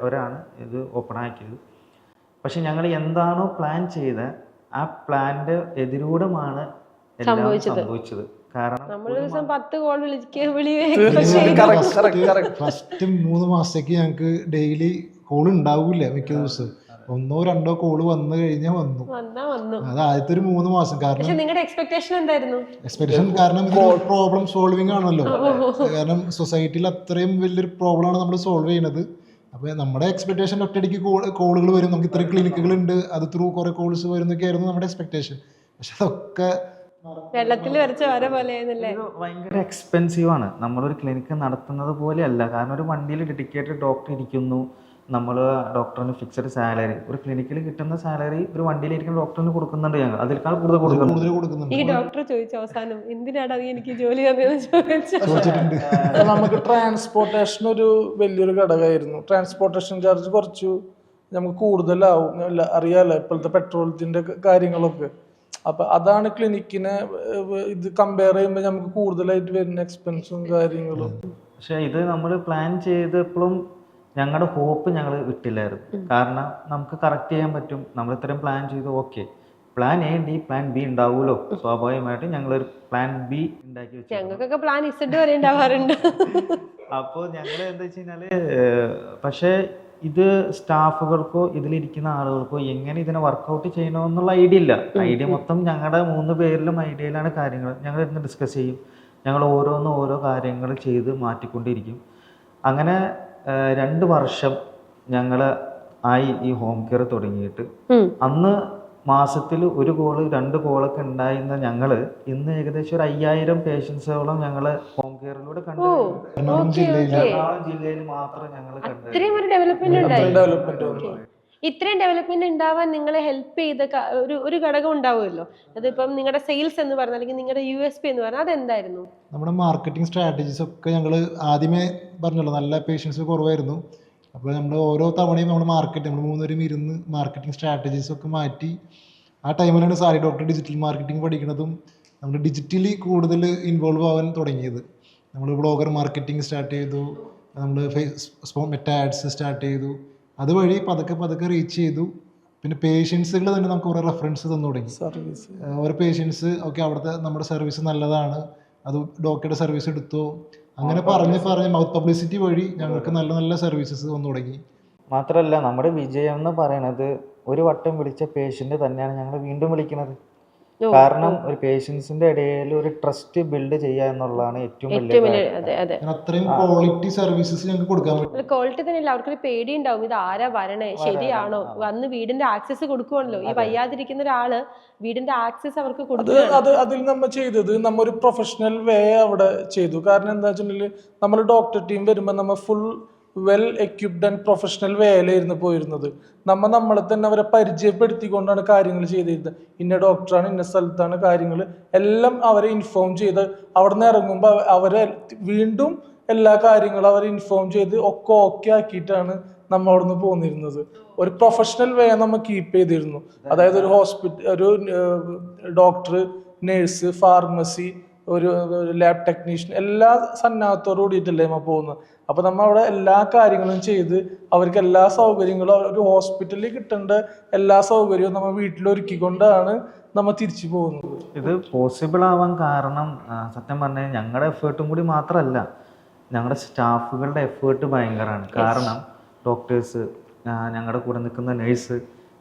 Speaker 4: അവരാണ് ഇത് ഓപ്പൺ ആക്കിയത്. പക്ഷെ ഞങ്ങൾ എന്താണോ പ്ലാൻ ചെയ്ത ആ പ്ലാന്റെ എതിരൂടമാണ് എല്ലാം സംഭവിച്ചത്. കാരണം
Speaker 1: ഫസ്റ്റ് 3 മാസത്തേക്ക് ഞങ്ങൾക്ക് ഡെയിലി കോൾ ഉണ്ടാവില്ല. മിക്ക ദിവസവും 1-2 കോള് വന്നു കഴിഞ്ഞാൽ വന്നു. അത് ആദ്യത്തെ ഒരു 3 മാസം. കാരണം
Speaker 2: നിങ്ങളുടെ എക്സ്പെക്ടേഷൻ എന്തായിരുന്നു?
Speaker 1: കാരണം പ്രോബ്ലം സോൾവിങ് ആണല്ലോ. കാരണം സൊസൈറ്റിയിൽ അത്രയും വലിയൊരു പ്രോബ്ലമാണ് നമ്മൾ സോൾവ് ചെയ്യുന്നത്. അപ്പോൾ നമ്മുടെ എക്സ്പെക്ടേഷൻ ഒറ്റയടിക്ക് കോളുകൾ വരും, നമുക്ക് ഇത്രയും ക്ലിനിക്കുകൾ ഉണ്ട്, അത് ത്രൂ കുറേ കോൾസ് വരും എന്നൊക്കെയായിരുന്നു നമ്മുടെ എക്സ്പെക്ടേഷൻ. പക്ഷെ അതൊക്കെ
Speaker 2: വെള്ളത്തിൽ വരച്ച വര പോലെയായിരുന്നല്ലേ?
Speaker 4: ഇത് ഭയങ്കര എക്സ്പെൻസീവ് ആണ്. നമ്മളൊരു ക്ലിനിക്ക് നടത്തുന്നത് പോലെയല്ല. കാരണം ഒരു വണ്ടിയിൽ ഡെഡിക്കേറ്റഡ് ഡോക്ടർ ഇരിക്കുന്നു, നമ്മൾ ഡോക്ടറിന് ഫിക്സഡ് സാലറി, ഒരു ക്ലിനിക്കിൽ കിട്ടുന്ന സാലറി ഒരു വണ്ടിയിലിരിക്കുന്ന ഡോക്ടറിന് കൊടുക്കുന്നുണ്ട്. ഞങ്ങൾ അതിനേക്കാൾ കൂടുതൽ കൊടുക്കുന്നുണ്ട്.
Speaker 1: കൊടുക്കുന്നുണ്ട്.
Speaker 2: ഈ ഡോക്ടർ ചോദിച്ചു അവസാനം എന്തിനാടാ നീ എനിക്ക് ജോലി തന്നെയെന്ന്
Speaker 1: ചോദിച്ചിട്ടുണ്ട്.
Speaker 3: നമുക്ക് ട്രാൻസ്പോർട്ടേഷൻ ഒരു വലിയൊരു ഘടകമായിരുന്നു. ട്രാൻസ്പോർട്ടേഷൻ ചാർജ് കുറച്ചു നമുക്ക് കൂടുതലാവും. അറിയാലോ ഇപ്പോഴത്തെ പെട്രോളത്തിൻ്റെ കാര്യങ്ങളൊക്കെ. അപ്പം അതാണ് ക്ലിനിക്കിനെ ഇത് കമ്പയർ ചെയ്യുമ്പോൾ നമുക്ക് കൂടുതലായിട്ട് വരുന്ന എക്സ്പെൻസും കാര്യങ്ങളും.
Speaker 4: പക്ഷെ ഇത് നമ്മൾ പ്ലാൻ ചെയ്തപ്പോഴും ഞങ്ങളുടെ ഹോപ്പ് ഞങ്ങൾ വിട്ടില്ലായിരുന്നു. കാരണം നമുക്ക് കറക്റ്റ് ചെയ്യാൻ പറ്റും. നമ്മൾ ഇത്രയും പ്ലാൻ ചെയ്തു, ഓക്കെ പ്ലാൻ എ ഉണ്ട്, പ്ലാൻ ബി ഉണ്ടാവുമല്ലോ. സ്വാഭാവികമായിട്ടും ഞങ്ങളൊരു പ്ലാൻ ബി ഉണ്ടാക്കി വെച്ചു.
Speaker 2: ഞങ്ങൾക്കൊക്കെ പ്ലാൻ ഇസഡ് വരെ ഉണ്ടാവാറുണ്ട്.
Speaker 4: അപ്പോൾ ഞങ്ങൾ എന്താ വെച്ച് കഴിഞ്ഞാൽ, പക്ഷേ ഇത് സ്റ്റാഫുകൾക്കോ ഇതിലിരിക്കുന്ന ആളുകൾക്കോ എങ്ങനെ ഇതിനെ വർക്കൗട്ട് ചെയ്യണമെന്നുള്ള ഐഡിയ ഇല്ല. ഐഡിയ മൊത്തം ഞങ്ങളുടെ 3 പേരിലും ഐഡിയയിലാണ് കാര്യങ്ങൾ. ഞങ്ങൾ ഇരുന്ന് ഡിസ്കസ് ചെയ്യും. ഞങ്ങൾ ഓരോ കാര്യങ്ങൾ ചെയ്ത് മാറ്റിക്കൊണ്ടിരിക്കും. അങ്ങനെ 2 വർഷം ഞങ്ങൾ ആയി ഈ ഹോം കെയർ തുടങ്ങിയിട്ട്. അന്ന് മാസത്തിൽ 1 കോള് 2 കോളൊക്കെ ഉണ്ടായിരുന്ന ഞങ്ങൾ ഇന്ന് ഏകദേശം ഒരു 5000 പേഷ്യൻസോളം ഞങ്ങൾ ഹോം കെയറിലൂടെ കണ്ടു. എറണാകുളം ജില്ലയിൽ മാത്രം ഞങ്ങൾ കണ്ടു.
Speaker 2: ഇത്രയും ഒരു ഡെവലപ്മെന്റ് ഉണ്ടായി.
Speaker 3: ഡെവലപ്മെന്റ്
Speaker 2: ഇത്രയും ഡെവലപ്മെന്റ് ഉണ്ടാവാൻ നിങ്ങളെ ഹെൽപ്പ് ചെയ്ത ഒരു ഘടകം ഉണ്ടാവുമല്ലോ. അതിപ്പം നിങ്ങളുടെ സെയിൽസ് എന്ന് പറഞ്ഞാൽ, അല്ലെങ്കിൽ നിങ്ങളുടെ USP എന്ന് പറഞ്ഞാൽ അതെന്തായിരുന്നു?
Speaker 1: നമ്മുടെ മാർക്കറ്റിംഗ് സ്ട്രാറ്റജീസ് ഒക്കെ ഞങ്ങൾ ആദ്യമേ പറഞ്ഞല്ലോ, നല്ല പേഷ്യൻസ് കുറവായിരുന്നു. അപ്പോൾ നമ്മൾ ഓരോ തവണയും നമ്മൾ നമ്മൾ 3 പേരും ഇരുന്ന് മാർക്കറ്റിംഗ് സ്ട്രാറ്റജീസ് ഒക്കെ മാറ്റി. ആ ടൈമിലാണ് സാരി ഡോക്ടർ ഡിജിറ്റൽ മാർക്കറ്റിംഗ് പഠിക്കുന്നതും നമ്മൾ ഡിജിറ്റലി കൂടുതൽ ഇൻവോൾവ് ആവാൻ തുടങ്ങിയത്. നമ്മൾ ബ്ലോഗർ മാർക്കറ്റിംഗ് സ്റ്റാർട്ട് ചെയ്തു, നമ്മൾ മെറ്റാ ആഡ്സ് സ്റ്റാർട്ട് ചെയ്തു. അതുവഴി പതുക്കെ റീച്ച് ചെയ്തു. പിന്നെ പേഷ്യൻസുകൾ തന്നെ നമുക്ക് കുറേ റെഫറൻസ് തന്നു തുടങ്ങി. ഓരോ പേഷ്യൻസ് ഓക്കെ അവിടുത്തെ നമ്മുടെ സർവീസ് നല്ലതാണ്, അത് ഡോക്ടറുടെ സർവീസ് എടുത്തോ, അങ്ങനെ പറഞ്ഞ് മൗത്ത് പബ്ലിസിറ്റി വഴി ഞങ്ങൾക്ക് നല്ല നല്ല സർവീസസ് വന്നു തുടങ്ങി.
Speaker 4: മാത്രമല്ല നമ്മുടെ വിജയം എന്ന് പറയുന്നത് ഒരു വട്ടം വിളിച്ച പേഷ്യൻ്റ് തന്നെയാണ് ഞങ്ങൾ വീണ്ടും വിളിക്കുന്നത്. കാരണം ഒരു പേഷ്യൻസിന്റെ ഇടയിൽ ഒരു ട്രസ്റ്റ് ബിൽഡ് ചെയ്യുക എന്നുള്ളതാണ് ഏറ്റവും വലിയ.
Speaker 1: അത്രയും ക്വാളിറ്റി സർവീസസ് ഞങ്ങൾക്ക് കൊടുക്കാൻ പറ്റും.
Speaker 2: ക്വാളിറ്റി തന്നെയല്ല, അവർക്കൊരു പേടി ഉണ്ടാവും, ഇത് ആരാ വരണേ, ശരിയാണോ, വന്ന് വീടിന്റെ ആക്സസ് കൊടുക്കുവാണല്ലോ. ഈ വയ്യാതിരിക്കുന്ന ഒരാള് വീടിന്റെ ആക്സസ് അവർക്ക് കൊടുക്കുക.
Speaker 3: അതിൽ നമ്മൾ ചെയ്തത് നമ്മ ഒരു പ്രൊഫഷണൽ വേ അവിടെ ചെയ്തു. കാരണം എന്താ വെച്ചിട്ടുണ്ടെങ്കിൽ നമ്മൾ ഡോക്ടർ ടീം വരുമ്പോൾ നമ്മൾ full well equipped and professional വേയിലായിരുന്നു പോയിരുന്നത്. നമ്മളെ തന്നെ അവരെ പരിചയപ്പെടുത്തിക്കൊണ്ടാണ് കാര്യങ്ങൾ ചെയ്തിരുന്നത്. ഇന്ന ഡോക്ടറാണ്, ഇന്ന സ്ഥലത്താണ് കാര്യങ്ങൾ എല്ലാം അവരെ ഇൻഫോം ചെയ്ത് അവിടെ നിന്ന് ഇറങ്ങുമ്പോൾ അവരെ വീണ്ടും എല്ലാ കാര്യങ്ങളും അവരെ ഇൻഫോം ചെയ്ത് ഒക്കെ ഓക്കെ ആക്കിയിട്ടാണ് നമ്മൾ അവിടെ നിന്ന് പോന്നിരുന്നത്. ഒരു പ്രൊഫഷണൽ വേ നമ്മൾ കീപ്പ് ചെയ്തിരുന്നു. അതായത് ഒരു ഒരു ഡോക്ടർ, നേഴ്സ്, ഫാർമസി, ഒരു ലാബ് ടെക്നീഷ്യൻ എല്ലാ സന്നാഹത്തോടു കൂടിയിട്ടല്ലേ നമ്മൾ പോകുന്നത്. അപ്പോൾ നമ്മൾ അവിടെ എല്ലാ കാര്യങ്ങളും ചെയ്ത് അവർക്ക് എല്ലാ സൗകര്യങ്ങളും, ഒരു ഹോസ്പിറ്റലിൽ കിട്ടേണ്ട എല്ലാ സൗകര്യവും നമ്മൾ വീട്ടിലൊരുക്കിക്കൊണ്ടാണ് നമ്മൾ തിരിച്ചു പോകുന്നത്.
Speaker 4: ഇത് പോസിബിൾ ആവാൻ കാരണം സത്യം പറഞ്ഞാൽ ഞങ്ങളുടെ എഫേർട്ടും കൂടി മാത്രമല്ല, ഞങ്ങളുടെ സ്റ്റാഫുകളുടെ എഫേർട്ട് ഭയങ്കരമാണ്. കാരണം ഡോക്ടേഴ്സ്, ഞങ്ങളുടെ കൂടെ നിൽക്കുന്ന നേഴ്സ്,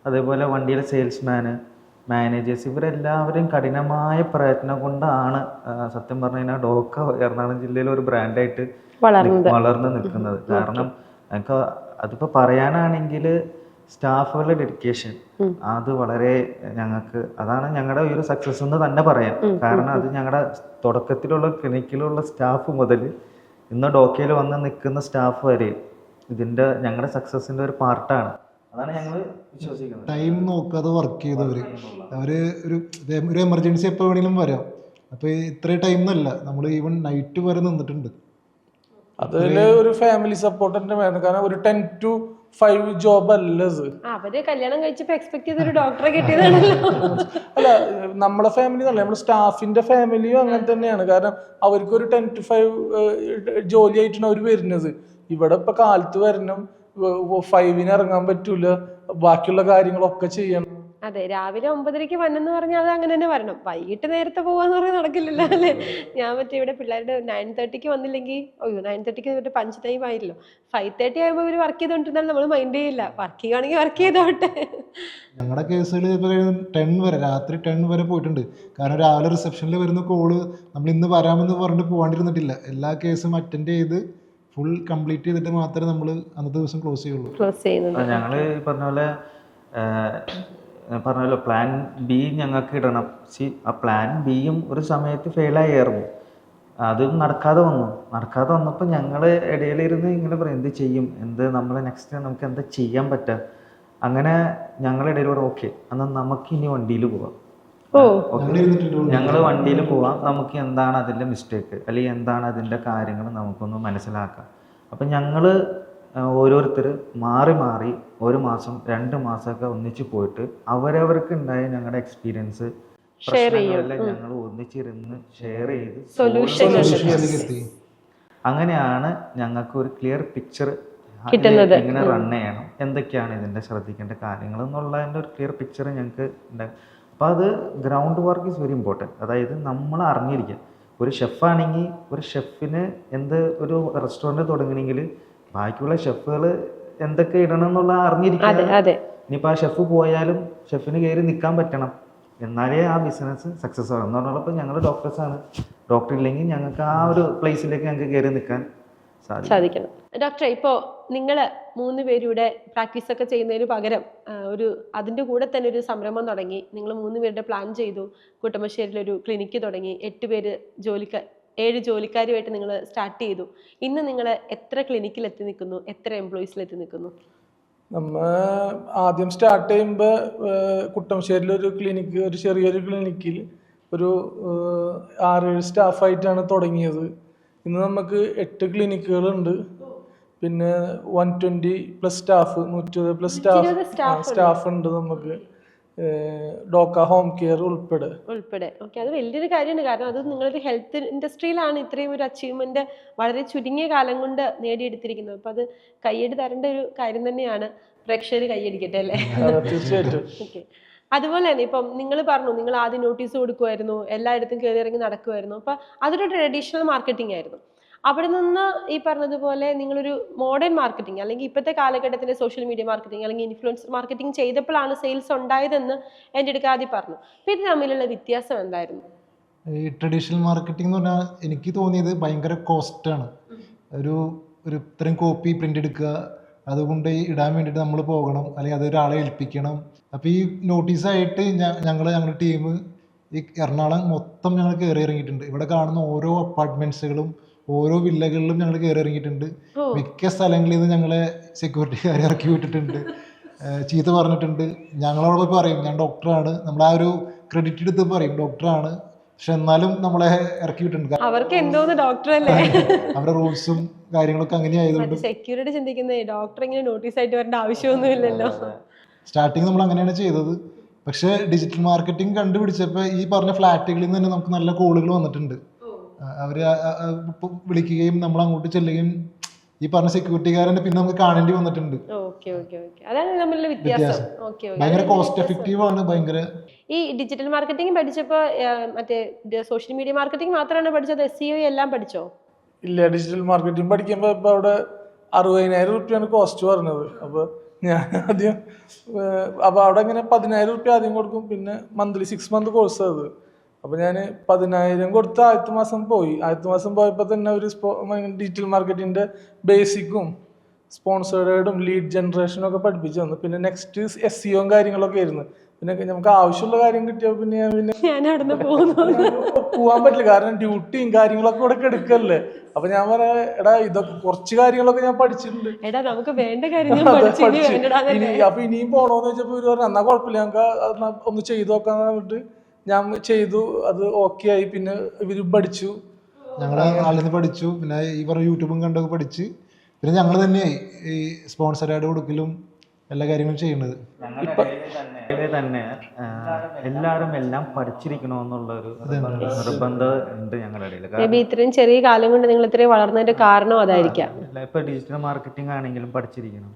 Speaker 4: അതേപോലെ വണ്ടിയിലെ സെയിൽസ്മാന്, മാനേജേഴ്സ്, ഇവരെല്ലാവരും കഠിനമായ പ്രയത്നം കൊണ്ടാണ് സത്യം പറഞ്ഞു കഴിഞ്ഞാൽ ഡോക്ക എറണാകുളം ജില്ലയിൽ ഒരു ബ്രാൻഡായിട്ട് വളർന്നു നിൽക്കുന്നത്. കാരണം എനിക്ക് അതിപ്പോൾ പറയാനാണെങ്കിൽ സ്റ്റാഫുകളുടെ ഡെഡിക്കേഷൻ അത് വളരെ ഞങ്ങൾക്ക് അതാണ് ഞങ്ങളുടെ ഒരു സക്സസ് എന്ന് തന്നെ പറയാം. കാരണം അത് ഞങ്ങളുടെ തുടക്കത്തിലുള്ള ക്ലിനിക്കിലുള്ള സ്റ്റാഫ് മുതൽ ഇന്ന് ഡോക്കയിൽ വന്ന് നിൽക്കുന്ന സ്റ്റാഫ് വരെ ഇതിൻ്റെ ഞങ്ങളുടെ സക്സസിൻ്റെ ഒരു പാർട്ടാണ്. അതാണ് ഞങ്ങൾ വിശ്വസിക്കുന്നത്.
Speaker 1: ടൈം നോക്കാതെ വർക്ക് ചെയ്തവർ, അവർ ഒരു എമർജൻസി എപ്പോൾ വേണമെങ്കിലും വരാം. അപ്പോൾ ഇത്രയും ടൈം എന്നല്ല, നമ്മൾ ഈവൻ നൈറ്റ് വരെ നിന്നിട്ടുണ്ട്.
Speaker 3: അതിൽ ഒരു ഫാമിലി സപ്പോർട്ട് തന്നെ വേണം. കാരണം ഒരു 10 to 5 ജോബ് അല്ല ഇത്.
Speaker 2: അവര് കല്യാണം കഴിച്ചപ്പോ എക്സ്പെക്ട് ചെയ്തൊരു ഡോക്ടറെ കിട്ടിയതാണല്ലോ.
Speaker 3: അല്ല, നമ്മളെ ഫാമിലി എന്നല്ല, നമ്മുടെ സ്റ്റാഫിന്റെ ഫാമിലിയും അങ്ങനെ തന്നെയാണ്. കാരണം അവർക്ക് ഒരു 10 to 5 ജോലി ആയിട്ടാണ് അവർ വരുന്നത്. ഇവിടെ ഇപ്പൊ കാലത്ത് വരണം, 5-ന് ഇറങ്ങാൻ പറ്റൂല, ബാക്കിയുള്ള കാര്യങ്ങളൊക്കെ ചെയ്യണം.
Speaker 2: അതെ, രാവിലെ 9:30 വന്നെന്ന് പറഞ്ഞാൽ അത് അങ്ങനെ തന്നെ വരണം. വൈകിട്ട് നേരത്തെ പോവാന്ന് പറഞ്ഞാൽ നടക്കില്ലല്ലോ അല്ലേ? ഞാൻ ഇവിടെ പിള്ളേരുടെ 9:30 വന്നില്ലെങ്കിൽ 9:30 പഞ്ച് ടൈം ആയില്ലോ, 5:30 ആകുമ്പോൾ ഇവർ വർക്ക് ചെയ്തോണ്ടിരുന്നാൽ നമ്മൾ മൈൻഡ് ചെയ്യില്ല. വർക്ക് ചെയ്യുകയാണെങ്കിൽ വർക്ക് ചെയ്തോട്ടെ.
Speaker 1: ഞങ്ങളുടെ കേസുകൾ ഇപ്പോൾ 10 വരെ, രാത്രി 10 വരെ പോയിട്ടുണ്ട്. കാരണം രാവിലെ റിസപ്ഷനിൽ വരുന്ന കോള് നമ്മൾ ഇന്ന് വരാമെന്ന് പറഞ്ഞിട്ട് പോകാണ്ടിരുന്നിട്ടില്ല. എല്ലാ കേസും അറ്റൻഡ് ചെയ്ത് ഫുൾ കംപ്ലീറ്റ് ചെയ്തിട്ട് മാത്രമേ നമ്മൾ അന്നത്തെ ദിവസം ക്ലോസ് ചെയ്യുള്ളൂ.
Speaker 2: ക്ലോസ് ചെയ്യുന്നത്.
Speaker 4: ഞങ്ങള് പറഞ്ഞ പോലെ പ്ലാൻ ബി ഞങ്ങൾക്ക് ഇടണം. ആ പ്ലാൻ ബിയും ഒരു സമയത്ത് ഫെയിലായിരുന്നു. അതും നടക്കാതെ വന്നപ്പോൾ ഞങ്ങൾ ഇടയിലിരുന്ന് ഇങ്ങനെ പറയും എന്ത് ചെയ്യും, നമ്മൾ നെക്സ്റ്റ് നമുക്ക് എന്താ ചെയ്യാൻ പറ്റുക. അങ്ങനെ ഞങ്ങളിടയിൽ ഓക്കെ എന്നാൽ നമുക്ക് ഇനി വണ്ടിയിൽ പോവാം, ഞങ്ങൾ വണ്ടിയിൽ പോവാം, നമുക്ക് എന്താണ് അതിൻ്റെ മിസ്റ്റേക്ക് അല്ലെങ്കിൽ എന്താണ് അതിൻ്റെ കാര്യങ്ങൾ നമുക്കൊന്ന് മനസ്സിലാക്കാം. അപ്പം ഞങ്ങൾ ഓരോരുത്തർ മാറി മാറി 1 മാസം 2 മാസമൊക്കെ ഒന്നിച്ച് പോയിട്ട് അവരവർക്ക് ഉണ്ടായ ഞങ്ങളുടെ എക്സ്പീരിയൻസ് പ്രശ്നങ്ങളെല്ലാം ഞങ്ങൾ ഒന്നിച്ചിരുന്ന് ഷെയർ ചെയ്ത്
Speaker 2: സൊല്യൂഷൻ.
Speaker 4: അങ്ങനെയാണ് ഞങ്ങൾക്ക് ഒരു ക്ലിയർ പിക്ചർ എങ്ങനെ റൺ ചെയ്യണം, എന്തൊക്കെയാണ് ഇതിൻ്റെ ശ്രദ്ധിക്കേണ്ട കാര്യങ്ങൾ എന്നുള്ളതിൻ്റെ ഒരു ക്ലിയർ പിക്ചർ ഞങ്ങൾക്ക് ഉണ്ടാകും. അപ്പോൾ അത് ground work is very important. അതായത് നമ്മൾ അറിഞ്ഞിരിക്കുക. ഒരു ഷെഫാണെങ്കിൽ ഒരു ഷെഫിന് ഒരു റെസ്റ്റോറൻറ്റ് തുടങ്ങണമെങ്കിൽ ബാക്കിയുള്ള ഷെഫുകൾ എന്തൊക്കെ ഇടണം എന്നുള്ള അറിഞ്ഞിരിക്കുക. ഇനിയിപ്പോൾ ആ ഷെഫ് പോയാലും ഷെഫിന് കയറി നിൽക്കാൻ പറ്റണം, എന്നാലേ ആ ബിസിനസ് സക്സസ് ആകും എന്ന് പറഞ്ഞപ്പോൾ ഞങ്ങൾ ഡോക്ടേഴ്സാണ്. ഡോക്ടർ ഇല്ലെങ്കിൽ ഞങ്ങൾക്ക് ആ ഒരു പ്ലേസിലേക്ക് ഞങ്ങൾക്ക് കയറി നിൽക്കാൻ
Speaker 2: സാധിക്കണം. ഡോക്ടറെ, ഇപ്പോൾ നിങ്ങൾ 3 പേരുടെ പ്രാക്ടീസൊക്കെ ചെയ്യുന്നതിന് പകരം അതിൻ്റെ കൂടെ തന്നെ ഒരു സംരംഭം തുടങ്ങി. നിങ്ങൾ 3 പേരുടെ പ്ലാൻ ചെയ്തു, കുട്ടമശ്ശേരിയിലൊരു ക്ലിനിക്ക് തുടങ്ങി, 7 ജോലിക്കാരുമായിട്ട് നിങ്ങൾ സ്റ്റാർട്ട് ചെയ്തു. ഇന്ന് നിങ്ങൾ എത്ര ക്ലിനിക്കിൽ എത്തി നിൽക്കുന്നു, എത്ര എംപ്ലോയീസിൽ എത്തി നിൽക്കുന്നു?
Speaker 3: നമ്മൾ ആദ്യം സ്റ്റാർട്ട് ചെയ്യുമ്പോൾ കുട്ടമശ്ശേരിയിലൊരു ക്ലിനിക്ക്, ഒരു ചെറിയൊരു ക്ലിനിക്കിൽ ഒരു 6-7 സ്റ്റാഫായിട്ടാണ് തുടങ്ങിയത്. ഇന്ന് നമുക്ക് 8 ക്ലിനിക്കുകളുണ്ട്. പിന്നെ 120+ സ്റ്റാഫ്, 120+ സ്റ്റാഫ് ഉണ്ട് നമുക്ക്, ഡോക്ക ഹോം കെയർ ഉൾപ്പെടെ.
Speaker 2: ഓക്കെ, അത് വലിയൊരു കാര്യമാണ്. കാരണം അത് നിങ്ങളൊരു ഹെൽത്ത് ഇൻഡസ്ട്രിയിലാണ് ഇത്രയും ഒരു അച്ചീവ്മെന്റ് വളരെ ചുരുങ്ങിയ കാലം കൊണ്ട് നേടിയെടുത്തിരിക്കുന്നത്. അപ്പൊ അത് കയ്യടി തരേണ്ട ഒരു കാര്യം തന്നെയാണ്. പ്രേക്ഷകർ കയ്യടിക്കട്ടെ അല്ലേ?
Speaker 3: തീർച്ചയായിട്ടും.
Speaker 2: ഓക്കെ, അതുപോലെ തന്നെ ഇപ്പം നിങ്ങൾ പറഞ്ഞു നിങ്ങൾ ആദ്യം നോട്ടീസ് കൊടുക്കുമായിരുന്നു, എല്ലായിടത്തും കയറി ഇറങ്ങി നടക്കുമായിരുന്നു. അപ്പൊ അതൊരു ട്രഡീഷണൽ മാർക്കറ്റിംഗ് ആയിരുന്നു. അവിടെ നിന്ന് ഈ പറഞ്ഞതുപോലെ നിങ്ങളൊരു മോഡേൺ മാർക്കറ്റിംഗ് അല്ലെങ്കിൽ ഇപ്പോഴത്തെ കാലഘട്ടത്തിലെ സോഷ്യൽ മീഡിയ മാർക്കറ്റിംഗ് അല്ലെങ്കിൽ ഇൻഫ്ലുവൻസർ മാർക്കറ്റിംഗ് ചെയ്തപ്പോഴാണ് സെയിൽസ് ഉണ്ടായതെന്ന് എൻ്റെ അടുത്ത് ആദ്യം പറഞ്ഞു. അപ്പം ഇത് തമ്മിലുള്ള വ്യത്യാസം എന്തായിരുന്നു?
Speaker 1: ഈ ട്രഡീഷണൽ മാർക്കറ്റിംഗ് എന്ന് പറഞ്ഞാൽ എനിക്ക് തോന്നിയത് ഭയങ്കര കോസ്റ്റാണ്. ഒരു ഇത്രയും കോപ്പി പ്രിൻ്റ് എടുക്കുക, അതുകൊണ്ട് ഇടാൻ വേണ്ടിയിട്ട് നമ്മൾ പോകണം, അല്ലെങ്കിൽ അതൊരാളെ ഏൽപ്പിക്കണം. അപ്പോൾ ഈ നോട്ടീസായിട്ട് ഞങ്ങളുടെ ടീം ഈ എറണാകുളം മൊത്തം ഞങ്ങൾ കയറി ഇറങ്ങിയിട്ടുണ്ട്. ഇവിടെ കാണുന്ന ഓരോ അപ്പാർട്ട്മെൻറ്റ്സുകളും ഓരോ വില്ലകളിലും ഞങ്ങൾ കയറി ഇറങ്ങിയിട്ടുണ്ട്. മിക്ക സ്ഥലങ്ങളിൽ നിന്ന് ഞങ്ങളെ സെക്യൂരിറ്റിക്കാരെ ഇറക്കി വിട്ടിട്ടുണ്ട്, ചീത്ത പറഞ്ഞിട്ടുണ്ട്. ഞങ്ങളോട് പറയും ഞാൻ ഡോക്ടറാണ്, നമ്മൾ ആ ഒരു ക്രെഡിറ്റ് എടുത്ത് പറയും ഡോക്ടറാണ്, പക്ഷെ എന്നാലും നമ്മളെ ഇറക്കി വിട്ടിട്ടുണ്ട്.
Speaker 2: അവർക്ക് എന്തോന്ന് ഡോക്ടർ അല്ലേ,
Speaker 1: അവരുടെ റൂൾസും കാര്യങ്ങളൊക്കെ അങ്ങനെ ആയതുകൊണ്ട്
Speaker 2: സെക്യൂരിറ്റി ചിന്തിക്കുന്നത് ഡോക്ടർ ഇങ്ങനെ നോട്ടീസ് ആയിട്ട് വരേണ്ട ആവശ്യമൊന്നുമില്ലല്ലോ. സ്റ്റാർട്ടിങ്
Speaker 1: നമ്മൾ അങ്ങനെയാണ് ചെയ്തത്. പക്ഷേ ഡിജിറ്റൽ മാർക്കറ്റിംഗ് കണ്ടുപിടിച്ചപ്പോൾ ഈ പറഞ്ഞ ഫ്ലാറ്റുകളിൽ നിന്ന് തന്നെ നമുക്ക് നല്ല കോളുകൾ വന്നിട്ടുണ്ട്. അവർ വിളിക്കുകയും നമ്മൾ അങ്ങോട്ട് ചെല്ലുകയും ഈ പറഞ്ഞ സെക്യൂരിറ്റിക്കാരനെ പിന്നെ നമുക്ക് കാണേണ്ടി വന്നിട്ടുണ്ട്. ഭയങ്കര കോസ്റ്റ് എഫക്റ്റീവ് ആണ്. ഭയങ്കര
Speaker 2: ഈ ഡിജിറ്റൽ മാർക്കറ്റിംഗ് പഠിച്ചപ്പോൾ മറ്റേ സോഷ്യൽ മീഡിയ മാർക്കറ്റിംഗ് മാത്രമാണ് പഠിച്ചത്, SEO എല്ലാം പഠിച്ചോ?
Speaker 3: ഇല്ല, ഡിജിറ്റൽ മാർക്കറ്റിംഗ് പഠിക്കുമ്പോൾ ഇപ്പോൾ അവിടെ 60,000 രൂപയാണ് കോസ്റ്റ് പറഞ്ഞത്. അപ്പോൾ ഞാൻ ആദ്യം അവിടെ ഇങ്ങനെ 10,000 രൂപ ആദ്യം കൊടുക്കും, പിന്നെ മന്ത്ലി 6 മന്ത് കോഴ്സ് അത്. അപ്പോൾ ഞാൻ 10,000 കൊടുത്ത് ആദ്യത്തെ മാസം പോയപ്പോൾ തന്നെ ഒരു ഡിജിറ്റൽ മാർക്കറ്റിൻ്റെ ബേസിക്കും സ്പോൺസേർഡും ലീഡ് ജനറേഷനും ഒക്കെ പഠിപ്പിച്ചു തന്നു. പിന്നെ നെക്സ്റ്റ് SEO കാര്യങ്ങളൊക്കെ ആയിരുന്നു. പിന്നെ നമുക്ക് ആവശ്യമുള്ള കാര്യം കിട്ടിയപ്പോൾ പിന്നെ ഞാൻ പോകാൻ പറ്റില്ല, കാരണം ഡ്യൂട്ടിയും കാര്യങ്ങളൊക്കെ ഇവിടെ എടുക്കല്ലേ. അപ്പൊ ഞാൻ പറയാ എടാ ഇതൊക്കെ കുറച്ച് കാര്യങ്ങളൊക്കെ ഞാൻ പഠിച്ചിട്ടുണ്ട്, അപ്പൊ ഇനിയും പോണോന്ന് വെച്ചപ്പോ ഇവര് പറഞ്ഞു എന്നാ കുഴപ്പമില്ല ഞങ്ങൾക്ക് ഒന്ന് ചെയ്തു നോക്കാന്ന് പറഞ്ഞിട്ട് ഞാൻ ചെയ്തു. അത് ഓക്കെ ആയി. പിന്നെ ഇവര് പഠിച്ചു,
Speaker 1: ഞങ്ങളെ നാട്ടിൽ നിന്ന് പഠിച്ചു. പിന്നെ ഈ പറഞ്ഞ യൂട്യൂബും കണ്ടൊക്കെ പഠിച്ച് പിന്നെ ഞങ്ങൾ തന്നെയായി ഈ സ്പോൺസർ ആഡ് കൊടുക്കലും എല്ലാ കാര്യങ്ങളും ചെയ്യുന്നത്.
Speaker 4: തന്നെ എല്ലാവരും എല്ലാം പഠിച്ചിരിക്കണമെന്നുള്ളൊരു നിർബന്ധം ഉണ്ട് ഞങ്ങളുടെ ഇടയിൽ.
Speaker 2: ഇത്രയും ചെറിയ കാലം കൊണ്ട് നിങ്ങൾ ഇത്രയും വളർന്നതിന്റെ കാരണം അതായിരിക്കാം.
Speaker 4: ഇപ്പൊ ഡിജിറ്റൽ മാർക്കറ്റിംഗ് ആണെങ്കിലും പഠിച്ചിരിക്കണം.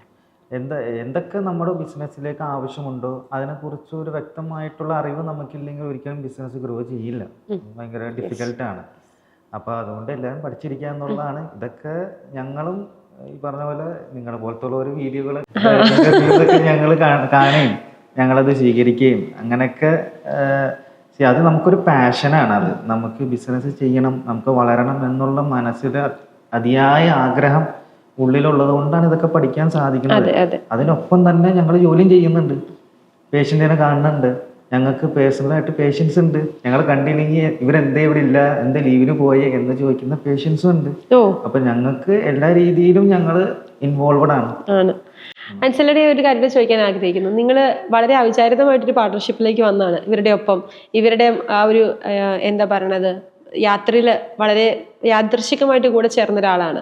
Speaker 4: എന്തൊക്കെ നമ്മുടെ ബിസിനസ്സിലേക്ക് ആവശ്യമുണ്ടോ അതിനെക്കുറിച്ച് ഒരു വ്യക്തമായിട്ടുള്ള അറിവ് നമുക്കില്ലെങ്കിൽ ഒരിക്കലും ബിസിനസ് ഗ്രോ ചെയ്യില്ല, ഭയങ്കര ഡിഫിക്കൽട്ടാണ്. അപ്പോൾ അതുകൊണ്ട് എല്ലാവരും പഠിച്ചിരിക്കുക എന്നുള്ളതാണ്. ഇതൊക്കെ ഞങ്ങളും ഈ പറഞ്ഞ പോലെ നിങ്ങളെ പോലത്തെ ഒരു വീഡിയോകൾ ഞങ്ങൾ കാണുകയും ഞങ്ങളത് സ്വീകരിക്കുകയും അങ്ങനെയൊക്കെ അത് നമുക്കൊരു പാഷനാണ്. അത് നമുക്ക് ബിസിനസ് ചെയ്യണം, നമുക്ക് വളരണം എന്നുള്ള മനസ്സിൽ അതിയായ ആഗ്രഹം ഉള്ളിലുള്ളത് കൊണ്ടാണ് ഇതൊക്കെ പഠിക്കാൻ സാധിക്കുന്നത്.
Speaker 2: അതെ അതെ
Speaker 4: അതിനൊപ്പം തന്നെ ഞങ്ങൾ ജോലിയും ചെയ്യുന്നുണ്ട്, പേഷ്യൻറ്റിനെ കാണുന്നുണ്ട്, ഞങ്ങൾക്ക് പേഴ്സണലായിട്ട് പേഷ്യൻസ് ഉണ്ട്. ഞങ്ങൾ കണ്ടില്ലെങ്കിൽ ഇവരെന്തേ ഇവിടെ ഇല്ല, എന്തേ ലീവിന് പോയി എന്ന് ചോദിക്കുന്ന പേഷ്യൻസും ഉണ്ട്.
Speaker 2: ഓ
Speaker 4: അപ്പൊ ഞങ്ങൾക്ക് എല്ലാ രീതിയിലും ഞങ്ങൾ ഇൻവോൾവഡ് ആണ്.
Speaker 2: ആണ്. അൻസലയുടെ ഒരു കാര്യം ചോദിക്കാൻ ആഗ്രഹിക്കുന്നു. നിങ്ങൾ വളരെ അവിചാരിതമായിട്ടൊരു പാർട്ട്ണർഷിപ്പിലേക്ക് വന്നതാണ് ഇവരുടെ ഒപ്പം. ഇവരുടെ ആ ഒരു എന്താ പറയണത്, യാത്രയിൽ വളരെ യാദൃശികമായിട്ട് കൂടെ ചേർന്ന ഒരാളാണ്.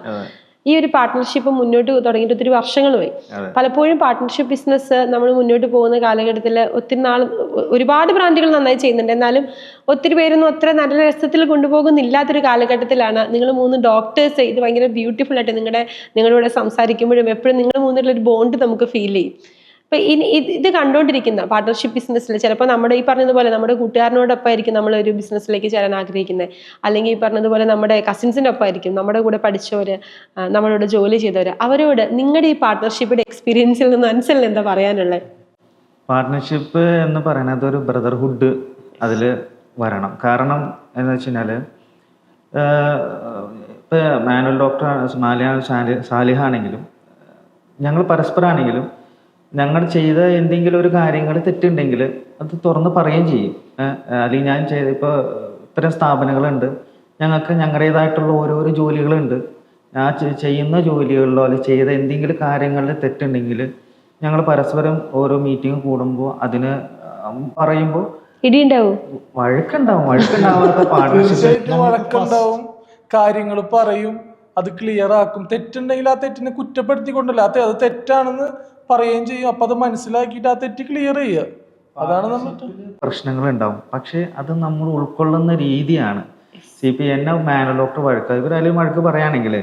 Speaker 2: ഈ ഒരു പാർട്ട്ണർഷിപ്പ് മുന്നോട്ട് തുടങ്ങിയിട്ട് ഒത്തിരി വർഷങ്ങൾ പോയി. പലപ്പോഴും പാർട്ട്ണർഷിപ്പ് ബിസിനസ് നമ്മൾ മുന്നോട്ട് പോകുന്ന കാലഘട്ടത്തിൽ ഒത്തിരി നാൾ ഒരുപാട് ബ്രാൻഡുകൾ നന്നായി ചെയ്യുന്നുണ്ട്, എന്നാലും ഒത്തിരി പേരൊന്നും അത്ര നല്ല രസത്തിൽ കൊണ്ടുപോകുന്നില്ലാത്തൊരു കാലഘട്ടത്തിലാണ് നിങ്ങൾ 3 ഡോക്ടേഴ്സ് ഇത് ഭയങ്കര ബ്യൂട്ടിഫുൾ ആയിട്ട് നിങ്ങളോട് സംസാരിക്കുമ്പോഴും എപ്പോഴും നിങ്ങൾ മൂന്നിലൊരു ബോണ്ട് നമുക്ക് ഫീൽ ചെയ്യും. അപ്പൊ ഇത് കണ്ടുകൊണ്ടിരിക്കുന്ന പാർട്ട്ണർഷിപ്പ് ബിസിനസ്സിൽ ചിലപ്പോൾ നമ്മുടെ ഈ പറഞ്ഞതുപോലെ നമ്മുടെ കൂട്ടുകാരനോടൊപ്പം ആയിരിക്കും നമ്മൾ ഒരു ബിസിനസ്സിലേക്ക് ചേരാൻ ആഗ്രഹിക്കുന്നത്, അല്ലെങ്കിൽ ഈ പറഞ്ഞതുപോലെ നമ്മുടെ കസിൻസിൻ്റെ ഒപ്പം ആയിരിക്കും, നമ്മുടെ കൂടെ പഠിച്ചവര്, നമ്മളോട് ജോലി ചെയ്തവര്. അവരോട് നിങ്ങളുടെ ഈ പാർട്ട്ണർഷിപ്പിന്റെ എക്സ്പീരിയൻസിൽ നിന്ന് അൻസലിന് എന്താ പറയാനുള്ളത്?
Speaker 4: പാർട്ട്ണർഷിപ്പ് എന്ന് പറയുന്നത് ഒരു ബ്രദർഹുഡ് അതിൽ വരണം. കാരണം എന്ന് വെച്ച് കഴിഞ്ഞാൽ ഇപ്പോൾ മാനുവൽ ഡോക്ടർ സാലിഹ ആണെങ്കിലും ഞങ്ങൾ പരസ്പരമാണെങ്കിലും ഞങ്ങൾ ചെയ്ത എന്തെങ്കിലും ഒരു കാര്യങ്ങൾ തെറ്റുണ്ടെങ്കിൽ അത് തുറന്ന് പറയുകയും ചെയ്യും. അല്ലെങ്കിൽ ഞാൻ ചെയ്ത ഇപ്പോൾ ഇത്തരം സ്ഥാപനങ്ങളുണ്ട്, ഞങ്ങൾക്ക് ഞങ്ങളുടേതായിട്ടുള്ള ഓരോരോ ജോലികളുണ്ട്. ഞാൻ ചെയ്യുന്ന ജോലികളിലോ അല്ലെങ്കിൽ ചെയ്ത എന്തെങ്കിലും കാര്യങ്ങളിൽ തെറ്റുണ്ടെങ്കിൽ ഞങ്ങൾ പരസ്പരം ഓരോ മീറ്റിംഗ് കൂടുമ്പോൾ അതിന് പറയുമ്പോൾ
Speaker 2: ഇടിയുണ്ടാവും,
Speaker 4: വഴക്കുണ്ടാവാത്ത പാർട്ട്ണർഷിപ്പ്
Speaker 3: വഴക്കുണ്ടാവും, കാര്യങ്ങൾ പറയും, അത് ക്ലിയർ ആക്കും. തെറ്റുണ്ടെങ്കിൽ ആ തെറ്റിനെ കുറ്റപ്പെടുത്തിക്കൊണ്ടല്ല, അത് തെറ്റാണെന്ന് പറയുകയും ചെയ്യും. അപ്പൊ അത് മനസ്സിലാക്കിയിട്ട് ആ തെറ്റ് ക്ലിയർ ചെയ്യുക. അതാണ് നമ്മൾ
Speaker 4: പ്രശ്നങ്ങൾ ഉണ്ടാവും, പക്ഷെ അത് നമ്മൾ ഉൾക്കൊള്ളുന്ന രീതിയാണ്. എന്നെ മാനുവൽ ഡോക്ടർ വഴക്ക്, ഇവരാലും വഴക്ക് പറയുകയാണെങ്കിൽ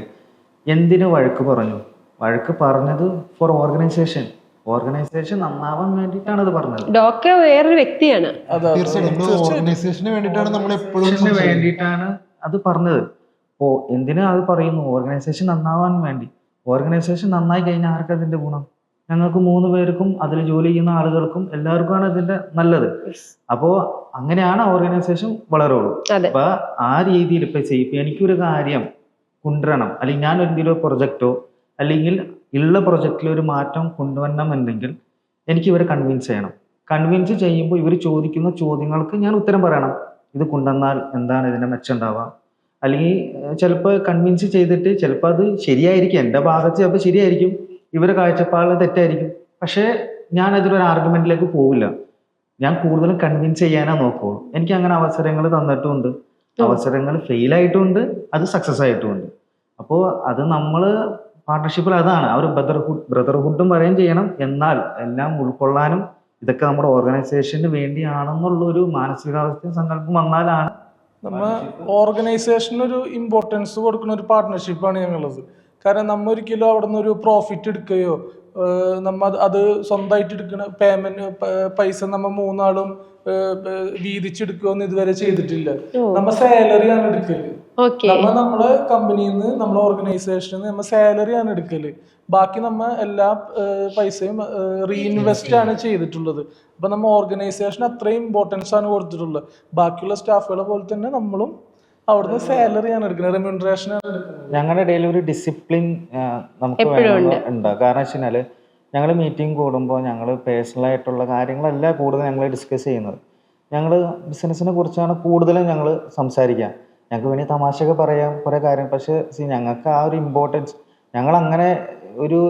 Speaker 4: എന്തിനു വഴക്ക് പറഞ്ഞു? വഴക്ക് പറഞ്ഞത് ഫോർ ഓർഗനൈസേഷൻ നന്നാവാൻ വേണ്ടിയിട്ടാണ് അത് പറഞ്ഞത്.
Speaker 2: ഡോക്ടർ വേറൊരു വ്യക്തിയാണ്,
Speaker 1: ഓർഗനൈസേഷന് വേണ്ടിയിട്ടാണ് നമ്മൾ എപ്പോഴും
Speaker 4: വേണ്ടിയിട്ടാണ് അത് പറഞ്ഞത്. അപ്പോൾ എന്തിനാ അത് പറയുന്നു? ഓർഗനൈസേഷൻ നന്നാവാൻ വേണ്ടി. ഓർഗനൈസേഷൻ നന്നായി കഴിഞ്ഞാൽ ആർക്കും അതിന്റെ ഗുണം? ഞങ്ങൾക്ക് 3 പേർക്കും അതിൽ ജോലി ചെയ്യുന്ന ആളുകൾക്കും എല്ലാവർക്കുമാണ് ഇതിന്റെ നല്ലത്. അപ്പോൾ അങ്ങനെയാണ് ഓർഗനൈസേഷൻ വളരുള്ളൂ. അപ്പൊ ആ രീതിയിൽ ഇപ്പൊ എനിക്കൊരു കാര്യം കൊണ്ടുവരണം, അല്ലെങ്കിൽ ഞാൻ എന്തെങ്കിലും ഒരു പ്രൊജക്റ്റോ അല്ലെങ്കിൽ ഉള്ള പ്രൊജക്റ്റിൽ ഒരു മാറ്റം കൊണ്ടുവരണം എന്നുണ്ടെങ്കിൽ എനിക്ക് ഇവരെ കൺവിൻസ് ചെയ്യണം. കൺവിൻസ് ചെയ്യുമ്പോൾ ഇവർ ചോദിക്കുന്ന ചോദ്യങ്ങൾക്ക് ഞാൻ ഉത്തരം പറയണം. ഇത് കൊണ്ടുവന്നാൽ എന്താണ് ഇതിന്റെ മെച്ചം ഉണ്ടാവുക? അല്ലെങ്കിൽ ചിലപ്പോൾ കൺവിൻസ് ചെയ്തിട്ട് ചിലപ്പോൾ അത് ശരിയായിരിക്കും, എൻ്റെ ഭാഗത്ത് ചിലപ്പോൾ ശരിയായിരിക്കും, ഇവരെ കാഴ്ചപ്പാടിൽ തെറ്റായിരിക്കും. പക്ഷേ ഞാൻ അതിലൊരു ആർഗ്യുമെന്റിലേക്ക് പോവില്ല. ഞാൻ കൂടുതലും കൺവിൻസ് ചെയ്യാനാ നോക്കുള്ളൂ. എനിക്ക് അങ്ങനെ അവസരങ്ങൾ തന്നിട്ടുമുണ്ട്, അവസരങ്ങൾ ഫെയിൽ ആയിട്ടുമുണ്ട്, അത് സക്സസ് ആയിട്ടുമുണ്ട്. അപ്പോൾ അത് നമ്മൾ പാർട്ട്ണർഷിപ്പിൽ അതാണ് ആ ഒരു ബ്രദർഹുഡും പറയുകയും ചെയ്യണം, എന്നാൽ എല്ലാം ഉൾക്കൊള്ളാനും ഇതൊക്കെ നമ്മുടെ ഓർഗനൈസേഷന് വേണ്ടിയാണെന്നുള്ളൊരു മാനസികാവസ്ഥയും സങ്കല്പം വന്നാലാണ്
Speaker 3: നമ്മ ഓർഗനൈസേഷന് ഒരു ഇമ്പോർട്ടൻസ് കൊടുക്കുന്ന ഒരു പാർട്ട്ണർഷിപ്പാണ് ഞങ്ങളുള്ളത്. കാരണം നമ്മ ഒരിക്കലും അവിടെ നിന്ന് ഒരു പ്രോഫിറ്റ് എടുക്കുകയോ അത് സ്വന്തമായിട്ട് എടുക്കുന്ന പൈസ നമ്മ 3 ആളും വീതിച്ചെടുക്കുകയോ ഒന്നും ഇതുവരെ ചെയ്തിട്ടില്ല. നമ്മ സാലറി ആണ് എടുക്കല്. നമ്മളെ കമ്പനിയിൽ നിന്ന് നമ്മളെ ഓർഗനൈസേഷനിൽ നിന്ന് നമ്മ സാലറി ആണ് എടുക്കല്. ബാക്കി നമ്മ എല്ലാ പൈസയും റീഇൻവെസ്റ്റ് ആണ് ചെയ്തിട്ടുള്ളത്. അപ്പൊ നമ്മ ഓർഗനൈസേഷൻ അത്രയും ഇമ്പോർട്ടൻസ് ആണ് കൊടുത്തിട്ടുള്ളത്. ബാക്കിയുള്ള സ്റ്റാഫുകളെ പോലെ തന്നെ നമ്മളും അവിടുന്ന് സാലറി ആണ് എടുക്കുന്നത്, റെമ്യൂണറേഷൻ ആണ് എടുക്കുന്നത്.
Speaker 4: ഞങ്ങളുടെ ഇടയിൽ ഒരു ഡിസിപ്ലിൻ നമുക്ക് ഉണ്ട്. കാരണം വെച്ച് കഴിഞ്ഞാൽ ഞങ്ങൾ മീറ്റിംഗ് കൂടുമ്പോൾ ഞങ്ങൾ പേഴ്സണലായിട്ടുള്ള കാര്യങ്ങളല്ല കൂടുതൽ ഞങ്ങൾ ഡിസ്കസ് ചെയ്യുന്നത്. ഞങ്ങൾ ബിസിനസ്സിനെ കുറിച്ചാണ് കൂടുതലും ഞങ്ങൾ സംസാരിക്കുക. ഞങ്ങൾക്ക് വേണ്ടി തമാശയൊക്കെ പറയാം കുറേ കാര്യം, പക്ഷേ ഞങ്ങൾക്ക് ആ ഒരു ഇമ്പോർട്ടൻസ്, ഞങ്ങളങ്ങനെ ഒരു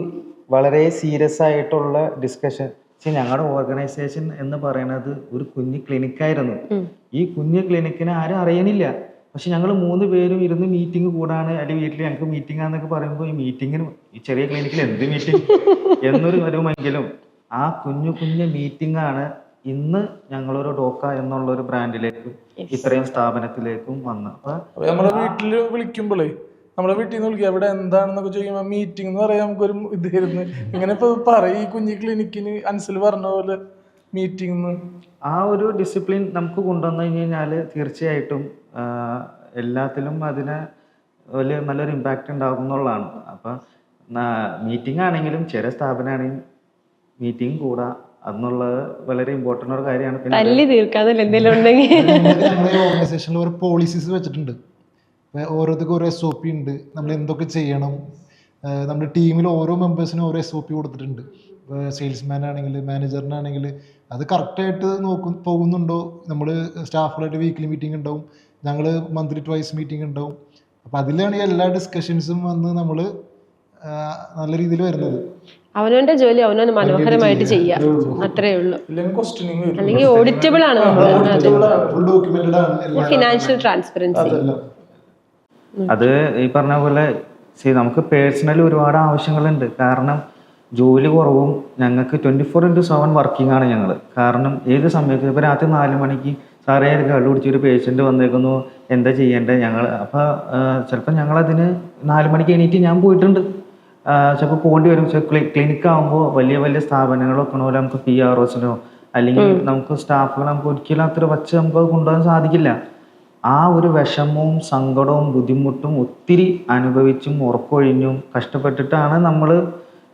Speaker 4: വളരെ സീരിയസ് ആയിട്ടുള്ള ഡിസ്കഷൻ. ഞങ്ങളുടെ ഓർഗനൈസേഷൻ എന്ന് പറയുന്നത് ഒരു കുഞ്ഞു ക്ലിനിക്കായിരുന്നു. ഈ കുഞ്ഞു ക്ലിനിക്കിനെ ആരും അറിയണില്ല. പക്ഷെ ഞങ്ങൾ 3 പേരും ഇരുന്ന് മീറ്റിംഗ് കൂടാണ്, അല്ലെങ്കിൽ വീട്ടിൽ ഞങ്ങൾക്ക് മീറ്റിംഗ് ആണെന്നൊക്കെ പറയുമ്പോൾ ഈ മീറ്റിങ്ങിന് ഈ ചെറിയ ക്ലിനിക്കിൽ എന്ത് മീറ്റിംഗ് എന്നൊരു വരുമെങ്കിലും ആ കുഞ്ഞു മീറ്റിംഗ് ആണ് ഇന്ന് ഞങ്ങളൊരു ഡോക്ക എന്നുള്ളൊരു ബ്രാൻഡിലേക്കും ഇത്രയും സ്ഥാപനത്തിലേക്കും വന്ന്.
Speaker 3: അപ്പൊ നമ്മളെ വീട്ടിൽ വിളിക്കുമ്പോഴേ നമ്മളെ വീട്ടിൽ നിന്ന് വിളിക്കുക എവിടെ എന്താണെന്നൊക്കെ ചോദിക്കുമ്പോൾ മീറ്റിംഗ് എന്ന് പറയാൻ നമുക്കൊരു ഇതായിരുന്നു. ഇങ്ങനെ ഇപ്പൊ പറയും ഈ കുഞ്ഞു ക്ലിനിക്കിന് അൻസൽ പറഞ്ഞ പോലെ മീറ്റിംഗ്.
Speaker 4: ആ ഒരു ഡിസിപ്ലിൻ നമുക്ക് കൊണ്ടുവന്നു കഴിഞ്ഞാൽ തീർച്ചയായിട്ടും എല്ലാത്തിലും അതിന് വലിയ നല്ലൊരു ഇമ്പാക്റ്റ് ഉണ്ടാകും എന്നുള്ളതാണ്. അപ്പം മീറ്റിംഗ് ആണെങ്കിലും ചെറിയ സ്ഥാപനമാണെങ്കിലും മീറ്റിംഗ് കൂടാ എന്നുള്ളത് വളരെ ഇമ്പോർട്ടൻ്റ് ഒരു കാര്യമാണ്.
Speaker 1: ഓർഗനൈസേഷനിൽ ഒരു പോളിസീസ് വെച്ചിട്ടുണ്ട്. ഓരോരുത്തർക്കും ഓരോ SOP ഉണ്ട്, നമ്മൾ എന്തൊക്കെ ചെയ്യണം. നമ്മുടെ ടീമിൽ ഓരോ മെമ്പേഴ്സിനും ഓരോ SOP കൊടുത്തിട്ടുണ്ട്. സെയിൽസ്മാൻ ആണെങ്കിൽ മാനേജറിനാണെങ്കിൽ അത് കറക്റ്റായിട്ട് പോകുന്നുണ്ടോ. നമ്മൾ സ്റ്റാഫുകളായിട്ട് വീക്ക്ലി മീറ്റിംഗ് ഉണ്ടാവും, ഞങ്ങൾ മന്ത്ലി ട്വൈസ് മീറ്റിംഗ് ഉണ്ടാവും. അപ്പോൾ അതിലാണ് ഈ എല്ലാ ഡിസ്കഷൻസും വന്ന് നമ്മൾ നല്ല രീതിയിൽ വരുന്നത്.
Speaker 2: അവനവന്റെ ജോലി അവനവന് മനോഹരമായിട്ട് ചെയ്യാം, അത്രേ ഉള്ളൂ. അല്ലെങ്കിൽ ഓഡിറ്റബിൾ ആണ്
Speaker 1: ഫുൾ ഡോക്യുമെന്റഡ് ആണ് എല്ലാം.
Speaker 2: Financial transparency.
Speaker 4: അത് ഈ പറഞ്ഞ പോലെ നമുക്ക് പേഴ്സണലി ഒരുപാട് ആവശ്യങ്ങളുണ്ട്. കാരണം ജോലി കുറവും, ഞങ്ങൾക്ക് 24/7 വർക്കിംഗ് ആണ് ഞങ്ങൾ. കാരണം ഏത് സമയത്ത് ഇപ്പോൾ രാത്രി 4 മണിക്ക് സാറേ കള്ളു കുടിച്ചൊരു പേഷ്യൻ്റ് വന്നേക്കുന്നു, എന്താ ചെയ്യേണ്ടത് ഞങ്ങൾ. അപ്പോൾ ചിലപ്പോൾ ഞങ്ങളതിന് 4 മണിക്ക് എണീറ്റ് ഞാൻ പോയിട്ടുണ്ട്. ചിലപ്പോൾ പോകേണ്ടി വരും. ക്ലിനിക്ക് ആകുമ്പോൾ വലിയ വലിയ സ്ഥാപനങ്ങളൊക്കെ പോലെ നമുക്ക് PROസിനോ അല്ലെങ്കിൽ നമുക്ക് സ്റ്റാഫുകൾ നമുക്ക് ഒരിക്കലും അത്ര വച്ച് നമുക്ക് കൊണ്ടുപോകാൻ സാധിക്കില്ല. ആ ഒരു വിഷമവും സങ്കടവും ബുദ്ധിമുട്ടും ഒത്തിരി അനുഭവിച്ചും ഉറക്കൊഴിഞ്ഞും കഷ്ടപ്പെട്ടിട്ടാണ് നമ്മൾ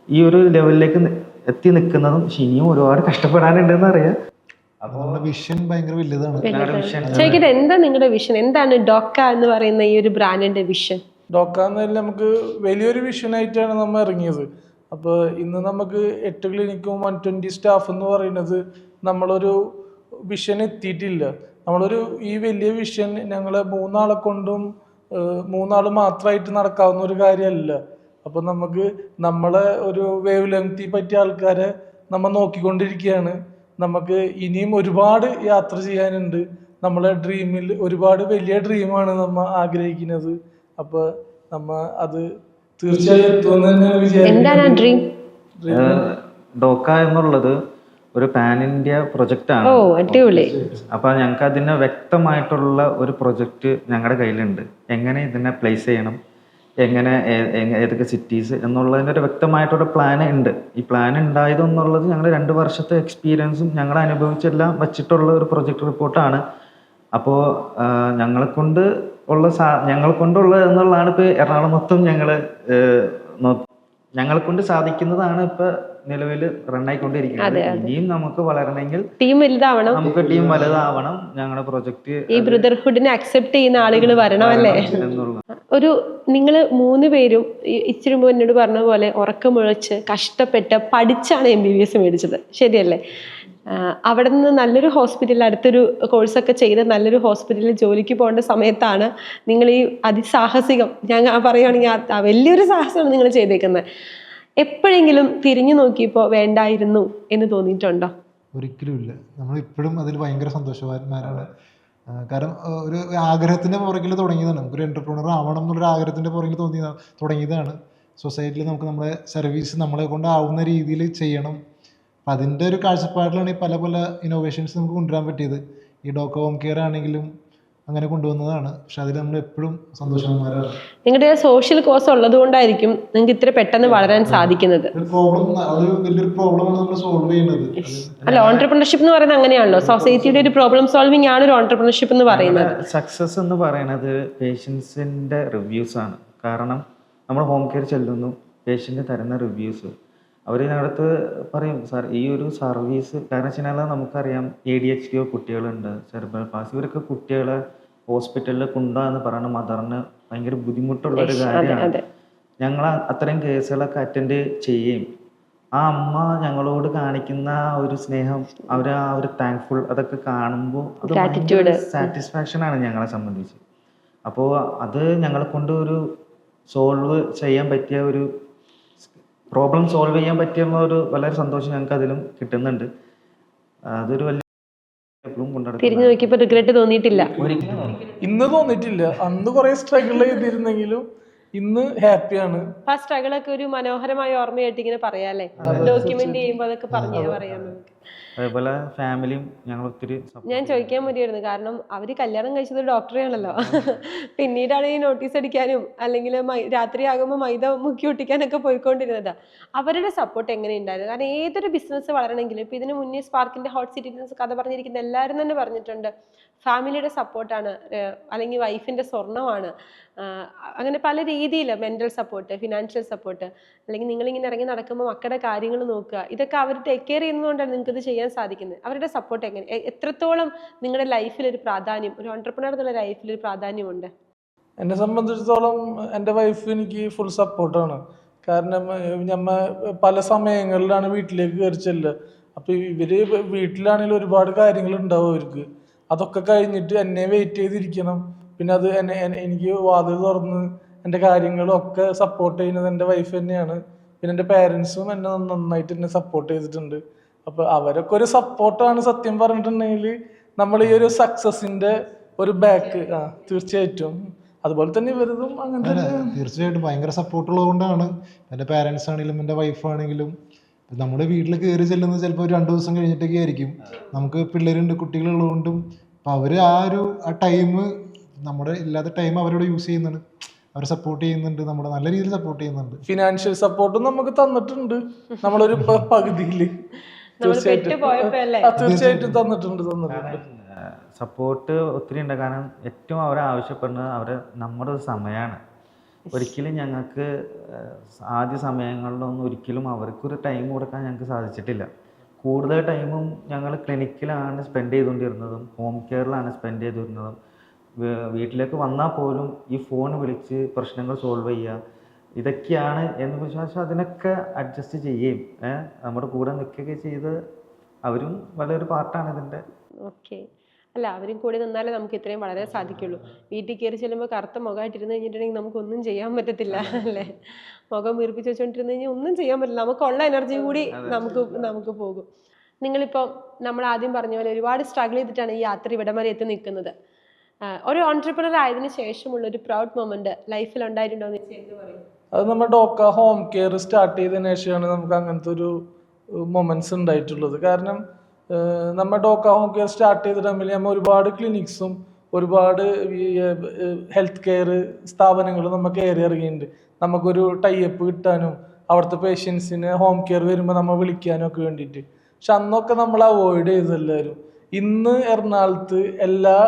Speaker 4: ഈ ഒരു ലെവലിലേക്ക് എത്തി നിൽക്കുന്നതും. ഇനിയും ഒരുപാട് കഷ്ടപ്പെടാനുണ്ടെന്ന് അറിയാം.
Speaker 1: അപ്പോൾ നമ്മുടെ വിഷൻ ഭയങ്കര വലുതാണ്.
Speaker 2: ചോദിക്കട്ടെ, എന്താ നിങ്ങളുടെ വിഷൻ? എന്താണ് ഡോക്ക എന്ന് പറയുന്ന ഈ ഒരു ബ്രാൻഡിന്റെ വിഷൻ?
Speaker 3: ഡോക്ക എന്നതിൽ നമുക്ക് വലിയൊരു വിഷനായിട്ടാണ് നമ്മൾ ഇറങ്ങിയത്. അപ്പോൾ ഇന്ന് നമുക്ക് 8 ക്ലിനിക്കും 120 സ്റ്റാഫ് എന്ന് പറയുന്നത് നമ്മളൊരു വിഷൻ എത്തിയിട്ടില്ല. നമ്മളൊരു ഈ വലിയ വിഷൻ ഞങ്ങളെ 3 ആളെ കൊണ്ടും 3 ആൾ മാത്രമായിട്ട് നടക്കാവുന്ന ഒരു കാര്യമല്ല. അപ്പോൾ നമുക്ക് നമ്മളെ ഒരു വേവ് ലെങ്തി പറ്റിയ ആൾക്കാരെ നമ്മൾ നോക്കിക്കൊണ്ടിരിക്കുകയാണ്. നമുക്ക് ഇനിയും ഒരുപാട് യാത്ര ചെയ്യാനുണ്ട്. നമ്മളെ ഡ്രീമിൽ ഒരുപാട് വലിയ ഡ്രീമാണ് നമ്മൾ ആഗ്രഹിക്കുന്നത്. അപ്പോൾ നമ്മ അത് തീർച്ചയായും എത്തുമെന്ന് തന്നെയാണ് വിചാരിക്കുന്നത്.
Speaker 4: ഡോക്ക എന്നുള്ളത് ഒരു പാൻ ഇന്ത്യ പ്രൊജക്റ്റാണ്. അപ്പോൾ ഞങ്ങൾക്ക് അതിന് വ്യക്തമായിട്ടുള്ള ഒരു പ്രൊജക്റ്റ് ഞങ്ങളുടെ കയ്യിലുണ്ട്. എങ്ങനെ ഇതിനെ പ്ലേസ് ചെയ്യണം, എങ്ങനെ ഏതൊക്കെ സിറ്റീസ് എന്നുള്ളതിൻ്റെ ഒരു വ്യക്തമായിട്ടൊരു പ്ലാൻ ഉണ്ട്. ഈ പ്ലാൻ ഉണ്ടായതെന്നുള്ളത് ഞങ്ങൾ 2 വർഷത്തെ എക്സ്പീരിയൻസും ഞങ്ങൾ അനുഭവിച്ചെല്ലാം വച്ചിട്ടുള്ള ഒരു പ്രൊജക്റ്റ് റിപ്പോർട്ടാണ്. അപ്പോൾ ഞങ്ങളെ കൊണ്ടുള്ള എന്നുള്ളതാണ് ഇപ്പോൾ എറണാകുളം മൊത്തം ഞങ്ങളെ കൊണ്ട് സാധിക്കുന്നതാണ് ഇപ്പോൾ നിലവിൽ റണ്ണായിക്കൊണ്ടിരിക്കുന്നത്. ഇനിയും നമുക്ക് വളരണമെങ്കിൽ
Speaker 2: ടീം വലുതാവണം,
Speaker 4: നമുക്ക് ടീം വലുതാവണം. ഞങ്ങളുടെ പ്രൊജക്റ്റ്
Speaker 2: ഈ ബ്രദർഹുഡിനെ അക്സെപ്റ്റ് ചെയ്യുന്ന ആളുകൾ വരണം അല്ലേ? ഒരു നിങ്ങൾ 3 പേരും ഇച്ചിരി മുമ്പ് എന്നോട് പറഞ്ഞ പോലെ ഉറക്കമുഴച്ച് കഷ്ടപ്പെട്ട് പഠിച്ചാണ് MBBS മേടിച്ചത്, ശരിയല്ലേ? അവിടെ നിന്ന് നല്ലൊരു ഹോസ്പിറ്റലിൽ അടുത്തൊരു കോഴ്സൊക്കെ ചെയ്ത് നല്ലൊരു ഹോസ്പിറ്റലിൽ ജോലിക്ക് പോകേണ്ട സമയത്താണ് നിങ്ങൾ ഈ അതിസാഹസികം, ഞാൻ പറയുകയാണെങ്കിൽ വലിയൊരു സാഹസമാണ് നിങ്ങൾ ചെയ്തേക്കുന്നത്. എപ്പോഴെങ്കിലും തിരിഞ്ഞു നോക്കിയപ്പോൾ വേണ്ടായിരുന്നു എന്ന് തോന്നിയിട്ടുണ്ടോ?
Speaker 1: ഒരിക്കലും ഇല്ല. നമ്മളിപ്പോഴും അതിൽ ഭയങ്കര സന്തോഷവാന്മാരാണ്. കാരണം ഒരു ആഗ്രഹത്തിൻ്റെ പുറകിൽ തുടങ്ങിയതാണ്. നമുക്കൊരു എൻ്റർപ്രണർ ആവണം എന്നുള്ളൊരു ആഗ്രഹത്തിൻ്റെ പുറകിൽ തുടങ്ങിയതാണ്. സൊസൈറ്റിയിൽ നമുക്ക് നമ്മുടെ സർവീസ് നമ്മളെ കൊണ്ടാവുന്ന രീതിയിൽ ചെയ്യണം. അപ്പം അതിൻ്റെ ഒരു കാഴ്ചപ്പാടിലാണ് ഈ പല പല ഇന്നോവേഷൻസ് നമുക്ക് കൊണ്ടുവരാൻ പറ്റിയത്. ഈ ഡോക്ക ഹോം കെയർ ആണെങ്കിലും അങ്ങനെ കൊണ്ടുവന്നതാണ്. പക്ഷെ അതിൽ നമ്മൾ എപ്പോഴും സന്തോഷവാന്മാരാണ്.
Speaker 2: നിങ്ങളുടെ സോഷ്യൽ കോസ് ഉള്ളത് കൊണ്ടായിരിക്കും നിങ്ങൾക്ക് ഇത്ര പെട്ടെന്ന് വളരാൻ സാധിക്കുന്നത്.
Speaker 1: വലിയൊരു പ്രോബ്ലമാണ് നമ്മൾ സോൾവ് ചെയ്യുന്നത്.
Speaker 2: അല്ല, ഓൺട്രപ്രണർഷിപ്പ് എന്ന് പറയുന്നത് അങ്ങനെയാണല്ലോ. സൊസൈറ്റിയുടെ ഒരു പ്രോബ്ലം സോൾവിംഗ് ആണ് ഒരു ഓൺട്രപ്രണർഷിപ്പ് എന്ന് പറയുന്നത്.
Speaker 4: സക്സസ് എന്ന് പറയുന്നത് പേഷ്യൻസിൻ്റെ റിവ്യൂസ് ആണ്. കാരണം നമ്മൾ ഹോം കെയർ ചെല്ലുന്നു, പേഷ്യൻ്റ് തരുന്ന റിവ്യൂസ് അവർ ഞങ്ങളടുത്ത് പറയും, സാർ ഈ ഒരു സർവീസ്, കാരണം വെച്ച് കഴിഞ്ഞാൽ നമുക്കറിയാം ADHD കുട്ടികളുണ്ട്, സെറിബ്രൽ പാൾസി, ഇവരൊക്കെ കുട്ടികളെ ഹോസ്പിറ്റലിൽ കൊണ്ടുപോകുക എന്ന് പറയുന്ന മദറിന് ഭയങ്കര ബുദ്ധിമുട്ടുള്ളൊരു കാര്യമാണ്. ഞങ്ങൾ അത്തരം കേസുകളൊക്കെ അറ്റൻഡ് ചെയ്യുകയും ആ അമ്മ ഞങ്ങളോട് കാണിക്കുന്ന ഒരു സ്നേഹം, ആ ഒരു താങ്ക്ഫുൾ, അതൊക്കെ കാണുമ്പോൾ അത് ഭയങ്കര സാറ്റിസ്ഫാക്ഷനാണ് ഞങ്ങളെ സംബന്ധിച്ച്. അപ്പോൾ അത് ഞങ്ങളെ കൊണ്ട് ഒരു സോൾവ് ചെയ്യാൻ പറ്റിയ ഒരു പ്രോബ്ലം സോൾവ് ചെയ്യാൻ പറ്റിയുള്ള ഒരു വളരെ സന്തോഷം ഞങ്ങൾക്ക് അതിലും കിട്ടുന്നുണ്ട്. അതൊരു വലിയ
Speaker 2: തിരിഞ്ഞു നോക്കിയപ്പോൾ റിഗ്രറ്റ് തോന്നിയിട്ടില്ല?
Speaker 3: ഇന്ന് തോന്നിയിട്ടില്ല. അന്ന് കുറെ സ്ട്രഗിൾ ചെയ്തിരുന്നെങ്കിലും ഇന്ന് ഹാപ്പിയാണ്.
Speaker 2: ആ സ്ട്രഗിളൊക്കെ ഒരു മനോഹരമായ ഓർമ്മയായിട്ട് ഇങ്ങനെ പറയാല്ലേ, ഡോക്യുമെന്റ് ചെയ്യുമ്പോൾ അതൊക്കെ പറയാം നമുക്ക്.
Speaker 4: അതേപോലെ ഫാമിലിയും ഞങ്ങൾ ഒത്തിരി.
Speaker 2: ഞാൻ ചോദിക്കാൻ മതിയായിരുന്നു, കാരണം അവർ കല്യാണം കഴിച്ചത് ഡോക്ടറെയാണല്ലോ. പിന്നീടാണ് ഈ നോട്ടീസ് അടിക്കാനും അല്ലെങ്കിൽ രാത്രിയാകുമ്പോൾ മൈദ മുക്കി ഒട്ടിക്കാനൊക്കെ പോയിക്കൊണ്ടിരുന്നത്. അവരുടെ സപ്പോർട്ട് എങ്ങനെയുണ്ടായിരുന്നു? കാരണം ഏതൊരു ബിസിനസ് വളരണമെങ്കിലും, ഇപ്പം ഇതിന് മുന്നേ സ്പാർക്കിന്റെ ഹോട്ട് സിറ്റീസ് കഥ പറഞ്ഞിരിക്കുന്ന എല്ലാവരും തന്നെ പറഞ്ഞിട്ടുണ്ട്, ഫാമിലിയുടെ സപ്പോർട്ടാണ്, അല്ലെങ്കിൽ വൈഫിന്റെ സ്വർണ്ണമാണ്, അങ്ങനെ പല രീതിയിൽ മെന്റൽ സപ്പോർട്ട്, ഫിനാൻഷ്യൽ സപ്പോർട്ട്, അല്ലെങ്കിൽ നിങ്ങളിങ്ങനെ ഇറങ്ങി നടക്കുമ്പോൾ മക്കളുടെ കാര്യങ്ങൾ നോക്കുക, ഇതൊക്കെ അവർ ടേക്ക് കെയർ ചെയ്യുന്നതുകൊണ്ടാണ് നിങ്ങൾക്ക് ഇത് ചെയ്യാൻ സാധിക്കുന്നത്. അവരുടെ സപ്പോർട്ട് എത്രത്തോളം നിങ്ങളുടെ ലൈഫിൽ ഒരു പ്രാധാന്യം, ഒരു ഓൺട്രപ്രണർ എന്നുള്ള ലൈഫിൽ ഒരു പ്രാധാന്യമുണ്ട്?
Speaker 3: എന്നെ സംബന്ധിച്ചിടത്തോളം എൻ്റെ വൈഫ് എനിക്ക് ഫുൾ സപ്പോർട്ടാണ്. കാരണം ഞമ്മ പല സമയങ്ങളിലാണ് വീട്ടിലേക്ക് കയറി ചെല്ലുക. അപ്പോൾ ഇവര് വീട്ടിലാണെങ്കിലും ഒരുപാട് കാര്യങ്ങൾ ഉണ്ടാവും അവർക്ക്. അതൊക്കെ കഴിഞ്ഞിട്ട് എന്നെ വെയിറ്റ് ചെയ്തിരിക്കണം. പിന്നെ അത് എനിക്ക് വാതിൽ തുറന്ന് എൻ്റെ കാര്യങ്ങളൊക്കെ സപ്പോർട്ട് ചെയ്യുന്നത് എൻ്റെ വൈഫ് തന്നെയാണ്. പിന്നെ എൻ്റെ പേരൻസും എന്നെ നന്നായിട്ട് എന്നെ സപ്പോർട്ട് ചെയ്തിട്ടുണ്ട്. അപ്പോൾ അവരൊക്കെ ഒരു സപ്പോർട്ടാണ് സത്യം പറഞ്ഞിട്ടുണ്ടെങ്കിൽ നമ്മൾ ഈ ഒരു സക്സസിൻ്റെ ഒരു ബാക്ക്. തീർച്ചയായിട്ടും അതുപോലെ തന്നെ ഇവരതും അങ്ങനെ തന്നെ.
Speaker 1: തീർച്ചയായിട്ടും ഭയങ്കര സപ്പോർട്ടുള്ളത് കൊണ്ടാണ് എൻ്റെ പാരൻസ് ആണെങ്കിലും എൻ്റെ വൈഫാണെങ്കിലും നമ്മുടെ വീട്ടിൽ കയറി ചെല്ലുന്നത് ചിലപ്പോൾ ഒരു 2 ദിവസം കഴിഞ്ഞിട്ടൊക്കെ ആയിരിക്കും. നമുക്ക് പിള്ളേരുണ്ട്, കുട്ടികളുള്ളതുകൊണ്ടും അപ്പം അവർ ആ ടൈം നമ്മുടെ ഇല്ലാത്ത ടൈം അവരോട് യൂസ് ചെയ്യുന്നുണ്ട്, അവരെ സപ്പോർട്ട് ചെയ്യുന്നുണ്ട്, നമ്മുടെ നല്ല രീതിയിൽ സപ്പോർട്ട് ചെയ്യുന്നുണ്ട്.
Speaker 3: ഫിനാൻഷ്യൽ സപ്പോർട്ടും നമുക്ക് തന്നിട്ടുണ്ട് നമ്മളൊരു പകുതിയില്. തീർച്ചയായിട്ടും തന്നിട്ടുണ്ട്.
Speaker 4: സപ്പോർട്ട് ഒത്തിരി ഉണ്ട്. കാരണം ഏറ്റവും അവർ ആവശ്യപ്പെടുന്നത് നമ്മുടെ ഒരു സമയമാണ്. ഒരിക്കലും ഞങ്ങൾക്ക് ആദ്യ സമയങ്ങളിലൊന്നും ഒരിക്കലും അവർക്കൊരു ടൈം കൊടുക്കാൻ ഞങ്ങൾക്ക് സാധിച്ചിട്ടില്ല. കൂടുതൽ ടൈമും ഞങ്ങൾ ക്ലിനിക്കിലാണ് സ്പെൻഡ് ചെയ്തുകൊണ്ടിരുന്നതും ഹോം കെയറിലാണ് സ്പെൻഡ് ചെയ്തിരുന്നതും. വീട്ടിലേക്ക് വന്നാൽ പോലും ഈ ഫോൺ വിളിച്ച് പ്രശ്നങ്ങൾ സോൾവ് ചെയ്യുക, ഇതൊക്കെയാണ് എന്ന് വിശ്വാസം. അതിനൊക്കെ അഡ്ജസ്റ്റ് ചെയ്യുകയും നമ്മുടെ കൂടെ നിൽക്കുകയൊക്കെ ചെയ്ത് അവരും വലിയൊരു പാർട്ടാണ് ഇതിൻ്റെ.
Speaker 2: ഓക്കെ. അല്ല, അവരും കൂടി നിന്നാലേ നമുക്ക് ഇത്രയും വളരെ സാധിക്കുള്ളൂ. വീട്ടിൽ കയറി ചെല്ലുമ്പോൾ കറുത്ത മുഖമായിട്ടിരുന്ന് കഴിഞ്ഞിട്ടുണ്ടെങ്കിൽ നമുക്കൊന്നും ചെയ്യാൻ പറ്റത്തില്ല അല്ലേ? മുഖം വീർപ്പിച്ച് വെച്ചോണ്ടിരുന്ന് കഴിഞ്ഞാൽ ഒന്നും ചെയ്യാൻ പറ്റില്ല. നമുക്കുള്ള എനർജി കൂടി നമുക്ക് പോകും. നിങ്ങളിപ്പോൾ നമ്മൾ ആദ്യം പറഞ്ഞ പോലെ ഒരുപാട് സ്ട്രഗിൾ ചെയ്തിട്ടാണ് ഈ യാത്ര ഇവിടം വരെ എത്തി നിൽക്കുന്നത്. ഒരു ഓൺട്രപ്രണർ ആയതിനു ശേഷമുള്ള ഒരു പ്രൗഡ് മൊമെന്റ് ലൈഫിൽ ഉണ്ടായിട്ടുണ്ടോ എന്ന് പറയും?
Speaker 3: അത് നമ്മുടെ ഡോക്ക ഹോം കെയർ സ്റ്റാർട്ട് ചെയ്തതിനു ശേഷമാണ് നമുക്ക് അങ്ങനത്തെ ഒരു മൊമെന്റ്സ് ഉണ്ടായിട്ടുള്ളത്. കാരണം നമ്മൾ ഡോക്ക ഹോം കെയർ സ്റ്റാർട്ട് ചെയ്ത ടൈമിൽ നമ്മൾ ഒരുപാട് ക്ലിനിക്സും ഒരുപാട് ഹെൽത്ത് കെയർ സ്ഥാപനങ്ങളും നമുക്ക് കയറി ഇറങ്ങിയിട്ടുണ്ട്. നമുക്കൊരു ടൈപ്പ് കിട്ടാനും അവിടുത്തെ പേഷ്യൻസിന് ഹോം കെയർ വരുമ്പോൾ നമ്മൾ വിളിക്കാനും ഒക്കെ വേണ്ടിയിട്ട്. പക്ഷെ അന്നൊക്കെ നമ്മൾ അവോയ്ഡ് ചെയ്തെല്ലാവരും. ഇന്ന് എറണാകുളത്ത് എല്ലാ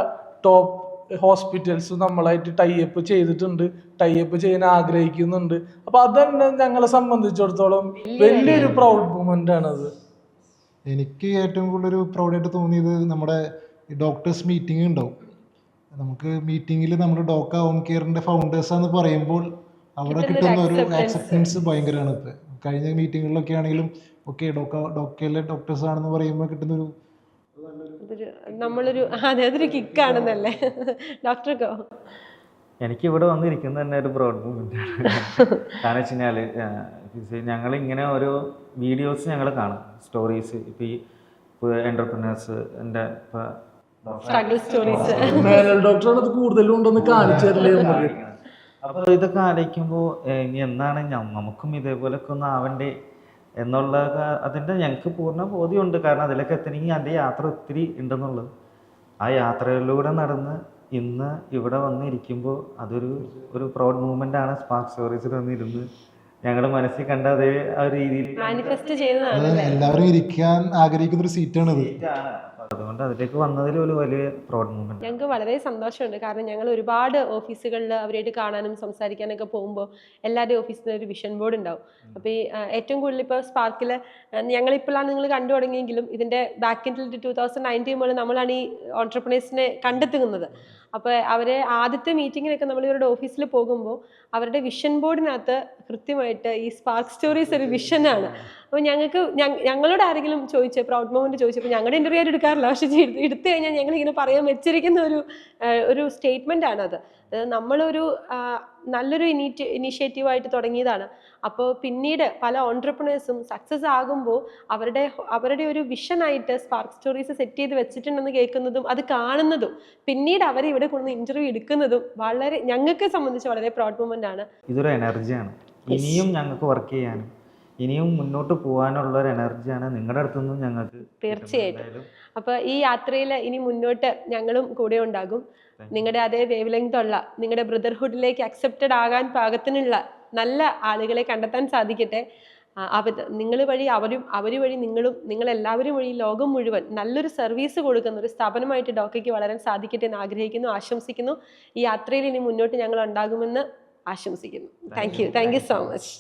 Speaker 3: ടോപ്പ് ഹോസ്പിറ്റൽസും നമ്മളായിട്ട് ടൈപ്പ് ചെയ്തിട്ടുണ്ട്, ടൈപ്പ് ചെയ്യാൻ ആഗ്രഹിക്കുന്നുണ്ട്. അപ്പൊ അതന്നെ ഞങ്ങളെ സംബന്ധിച്ചിടത്തോളം വലിയൊരു പ്രൗഡ് മൂമെന്റ് ആണത്.
Speaker 1: എനിക്ക് ഏറ്റവും കൂടുതലൊരു പ്രൗഡായിട്ട് തോന്നിയത് നമ്മുടെ ഡോക്ടേഴ്സ് മീറ്റിംഗ് ഉണ്ടാവും. നമുക്ക് മീറ്റിങ്ങിൽ നമ്മൾ ഡോക്ക ഹോം കെയറിൻ്റെ ഫൗണ്ടേഴ്സാന്ന് പറയുമ്പോൾ അവിടെ കിട്ടുന്ന ഒരു ആക്സെപ്റ്റൻസ് ഭയങ്കരമാണ്. ഇപ്പം കഴിഞ്ഞ മീറ്റിങ്ങുകളിലൊക്കെ ആണെങ്കിലും ഓക്കെ ഡോക്കയിലെ ഡോക്ടേഴ്സ് ആണെന്ന് പറയുമ്പോൾ കിട്ടുന്നൊരു
Speaker 2: അതൊരു കിക്കാണെന്നല്ലേ ഡോക്ടർക്കോ?
Speaker 4: എനിക്കിവിടെ വന്നിരിക്കുന്നത് തന്നെ ഒരു പ്രൗഡ് മൂമെന്റ് ആണ്. കാരണം വെച്ച് കഴിഞ്ഞാൽ ഞങ്ങളിങ്ങനെ ഓരോ വീഡിയോസ് ഞങ്ങൾ കാണും, സ്റ്റോറീസ്. ഇപ്പോൾ ഈ എന്റർപ്രനേഴ്സ് എൻ്റെ
Speaker 3: ഡോക്ടറാണ് കൂടുതലും ഉണ്ടെന്ന് കാണിച്ചല്ലേ.
Speaker 4: അപ്പോൾ ഇതൊക്കെ ആലോചിക്കുമ്പോൾ ഇനി എന്നാണ് നമുക്കും ഇതേപോലൊക്കെ ഒന്ന് ആവണ്ടേ എന്നുള്ള അതിൻ്റെ ഞങ്ങൾക്ക് പൂർണ്ണ ബോധ്യമുണ്ട്. കാരണം അതിലൊക്കെ എത്തണമെങ്കിൽ അതിൻ്റെ യാത്ര ഒത്തിരി ഉണ്ടെന്നുള്ളത്. ആ യാത്രയിലൂടെ നടന്ന് ഇന്ന് ഇവിടെ വന്നിരിക്കുമ്പോൾ അതൊരു പ്രൗഡ് മൂവ്മെൻ്റ് ആണ്. സ്പാർക്ക് സ്റ്റോറീസിൽ വന്നിരുന്ന് ഞങ്ങളുടെ മനസ്സിൽ കണ്ട അതേ ആ ഒരു രീതിയിൽ
Speaker 2: മാനിഫെസ്റ്റ് ചെയ്യുന്നതാണ്.
Speaker 1: എല്ലാവരും ഇരിക്കാൻ ആഗ്രഹിക്കുന്ന ഒരു സീറ്റാണത്.
Speaker 4: അതുകൊണ്ട് അതിലേക്ക് വന്നതിൽ ഒരു വലിയ പ്രൗഡ് മൂവ്മെന്റ്.
Speaker 2: ഞങ്ങൾക്ക് വളരെ സന്തോഷമുണ്ട്. കാരണം ഞങ്ങൾ ഒരുപാട് ഓഫീസുകളിൽ അവരായിട്ട് കാണാനും സംസാരിക്കാനൊക്കെ പോകുമ്പോൾ എല്ലാവരുടെയും ഓഫീസിൽ ഒരു വിഷൻ ബോർഡ് ഉണ്ടാവും. അപ്പോൾ ഈ ഏറ്റവും കൂടുതൽ ഇപ്പോൾ സ്പാർക്കിൽ ഞങ്ങളിപ്പോഴാണ് നിങ്ങൾ കണ്ടു തുടങ്ങിയെങ്കിലും ഇതിൻ്റെ ബാക്ക് എൻഡിൽ 2019 മുതൽ നമ്മളാണ് ഈ ഓൺട്രപ്രണേഴ്സിനെ കണ്ടെത്തുന്നത്. അപ്പോൾ അവരെ ആദ്യത്തെ മീറ്റിങ്ങിനൊക്കെ നമ്മൾ ഇവരുടെ ഓഫീസിൽ പോകുമ്പോൾ അവരുടെ വിഷൻ ബോർഡിനകത്ത് കൃത്യമായിട്ട് ഈ സ്പാർക്ക് സ്റ്റോറീസ് ഒരു വിഷനാണ്. അപ്പോൾ ഞങ്ങളോട് ആരെങ്കിലും ചോദിച്ചു പ്രൗഡ് മൊമെന്റ് ചോദിച്ചപ്പോൾ ഞങ്ങളുടെ ഇന്റർവ്യൂ ആയിട്ട് എടുക്കാറില്ല, പക്ഷെ എടുത്തു കഴിഞ്ഞാൽ ഞങ്ങളിങ്ങനെ പറയാൻ വെച്ചിരിക്കുന്ന ഒരു സ്റ്റേറ്റ്മെന്റ് ആണത്. നമ്മളൊരു നല്ലൊരു ഇനീഷ്യേറ്റീവായിട്ട് തുടങ്ങിയതാണ്. അപ്പോൾ പിന്നീട് പല ഓൺട്രപ്രണേഴ്സും സക്സസ് ആകുമ്പോൾ അവരുടെ ഒരു വിഷനായിട്ട് സ്പാർക്ക് സ്റ്റോറീസ് സെറ്റ് ചെയ്ത് വെച്ചിട്ടുണ്ടെന്ന് കേൾക്കുന്നതും അത് കാണുന്നതും പിന്നീട് അവരെ ഇവിടെ കൊണ്ടുവന്ന് ഇന്റർവ്യൂ എടുക്കുന്നതും വളരെ ഞങ്ങൾക്ക് സംബന്ധിച്ച് വളരെ പ്രൗഡ് മൊമെന്റ് ആണ്.
Speaker 4: ഇതൊരു എനർജിയാണ്. ഇനിയും ഞങ്ങൾക്ക് വർക്ക് ചെയ്യാനും ഇനിയും മുന്നോട്ട് പോകാനുള്ള ഒരു എനർജിയാണ് നിങ്ങളുടെ അടുത്തുനിന്നും ഞങ്ങൾക്ക്.
Speaker 2: തീർച്ചയായിട്ടും. അപ്പൊ ഈ യാത്രയിൽ ഇനി മുന്നോട്ട് ഞങ്ങളും കൂടെ ഉണ്ടാകും. നിങ്ങളുടെ അതേ വേവ് ലെങ്ത് ഉള്ള നിങ്ങളുടെ ബ്രദർഹുഡിലേക്ക് അക്സെപ്റ്റഡ് ആകാൻ പാകത്തിനുള്ള നല്ല ആളുകളെ കണ്ടെത്താൻ സാധിക്കട്ടെ. നിങ്ങൾ വഴി അവർ വഴി നിങ്ങളെല്ലാവരും വഴി ലോകം മുഴുവൻ നല്ലൊരു സർവീസ് കൊടുക്കുന്ന ഒരു സ്ഥാപനമായിട്ട് ഡോക്കയ്ക്ക് വളരാൻ സാധിക്കട്ടെ എന്ന് ആഗ്രഹിക്കുന്നു, ആശംസിക്കുന്നു. ഈ യാത്രയിൽ ഇനി മുന്നോട്ട് ഞങ്ങൾ ഉണ്ടാകുമെന്ന് ആശംസിക്കുന്നു. Thank you so much.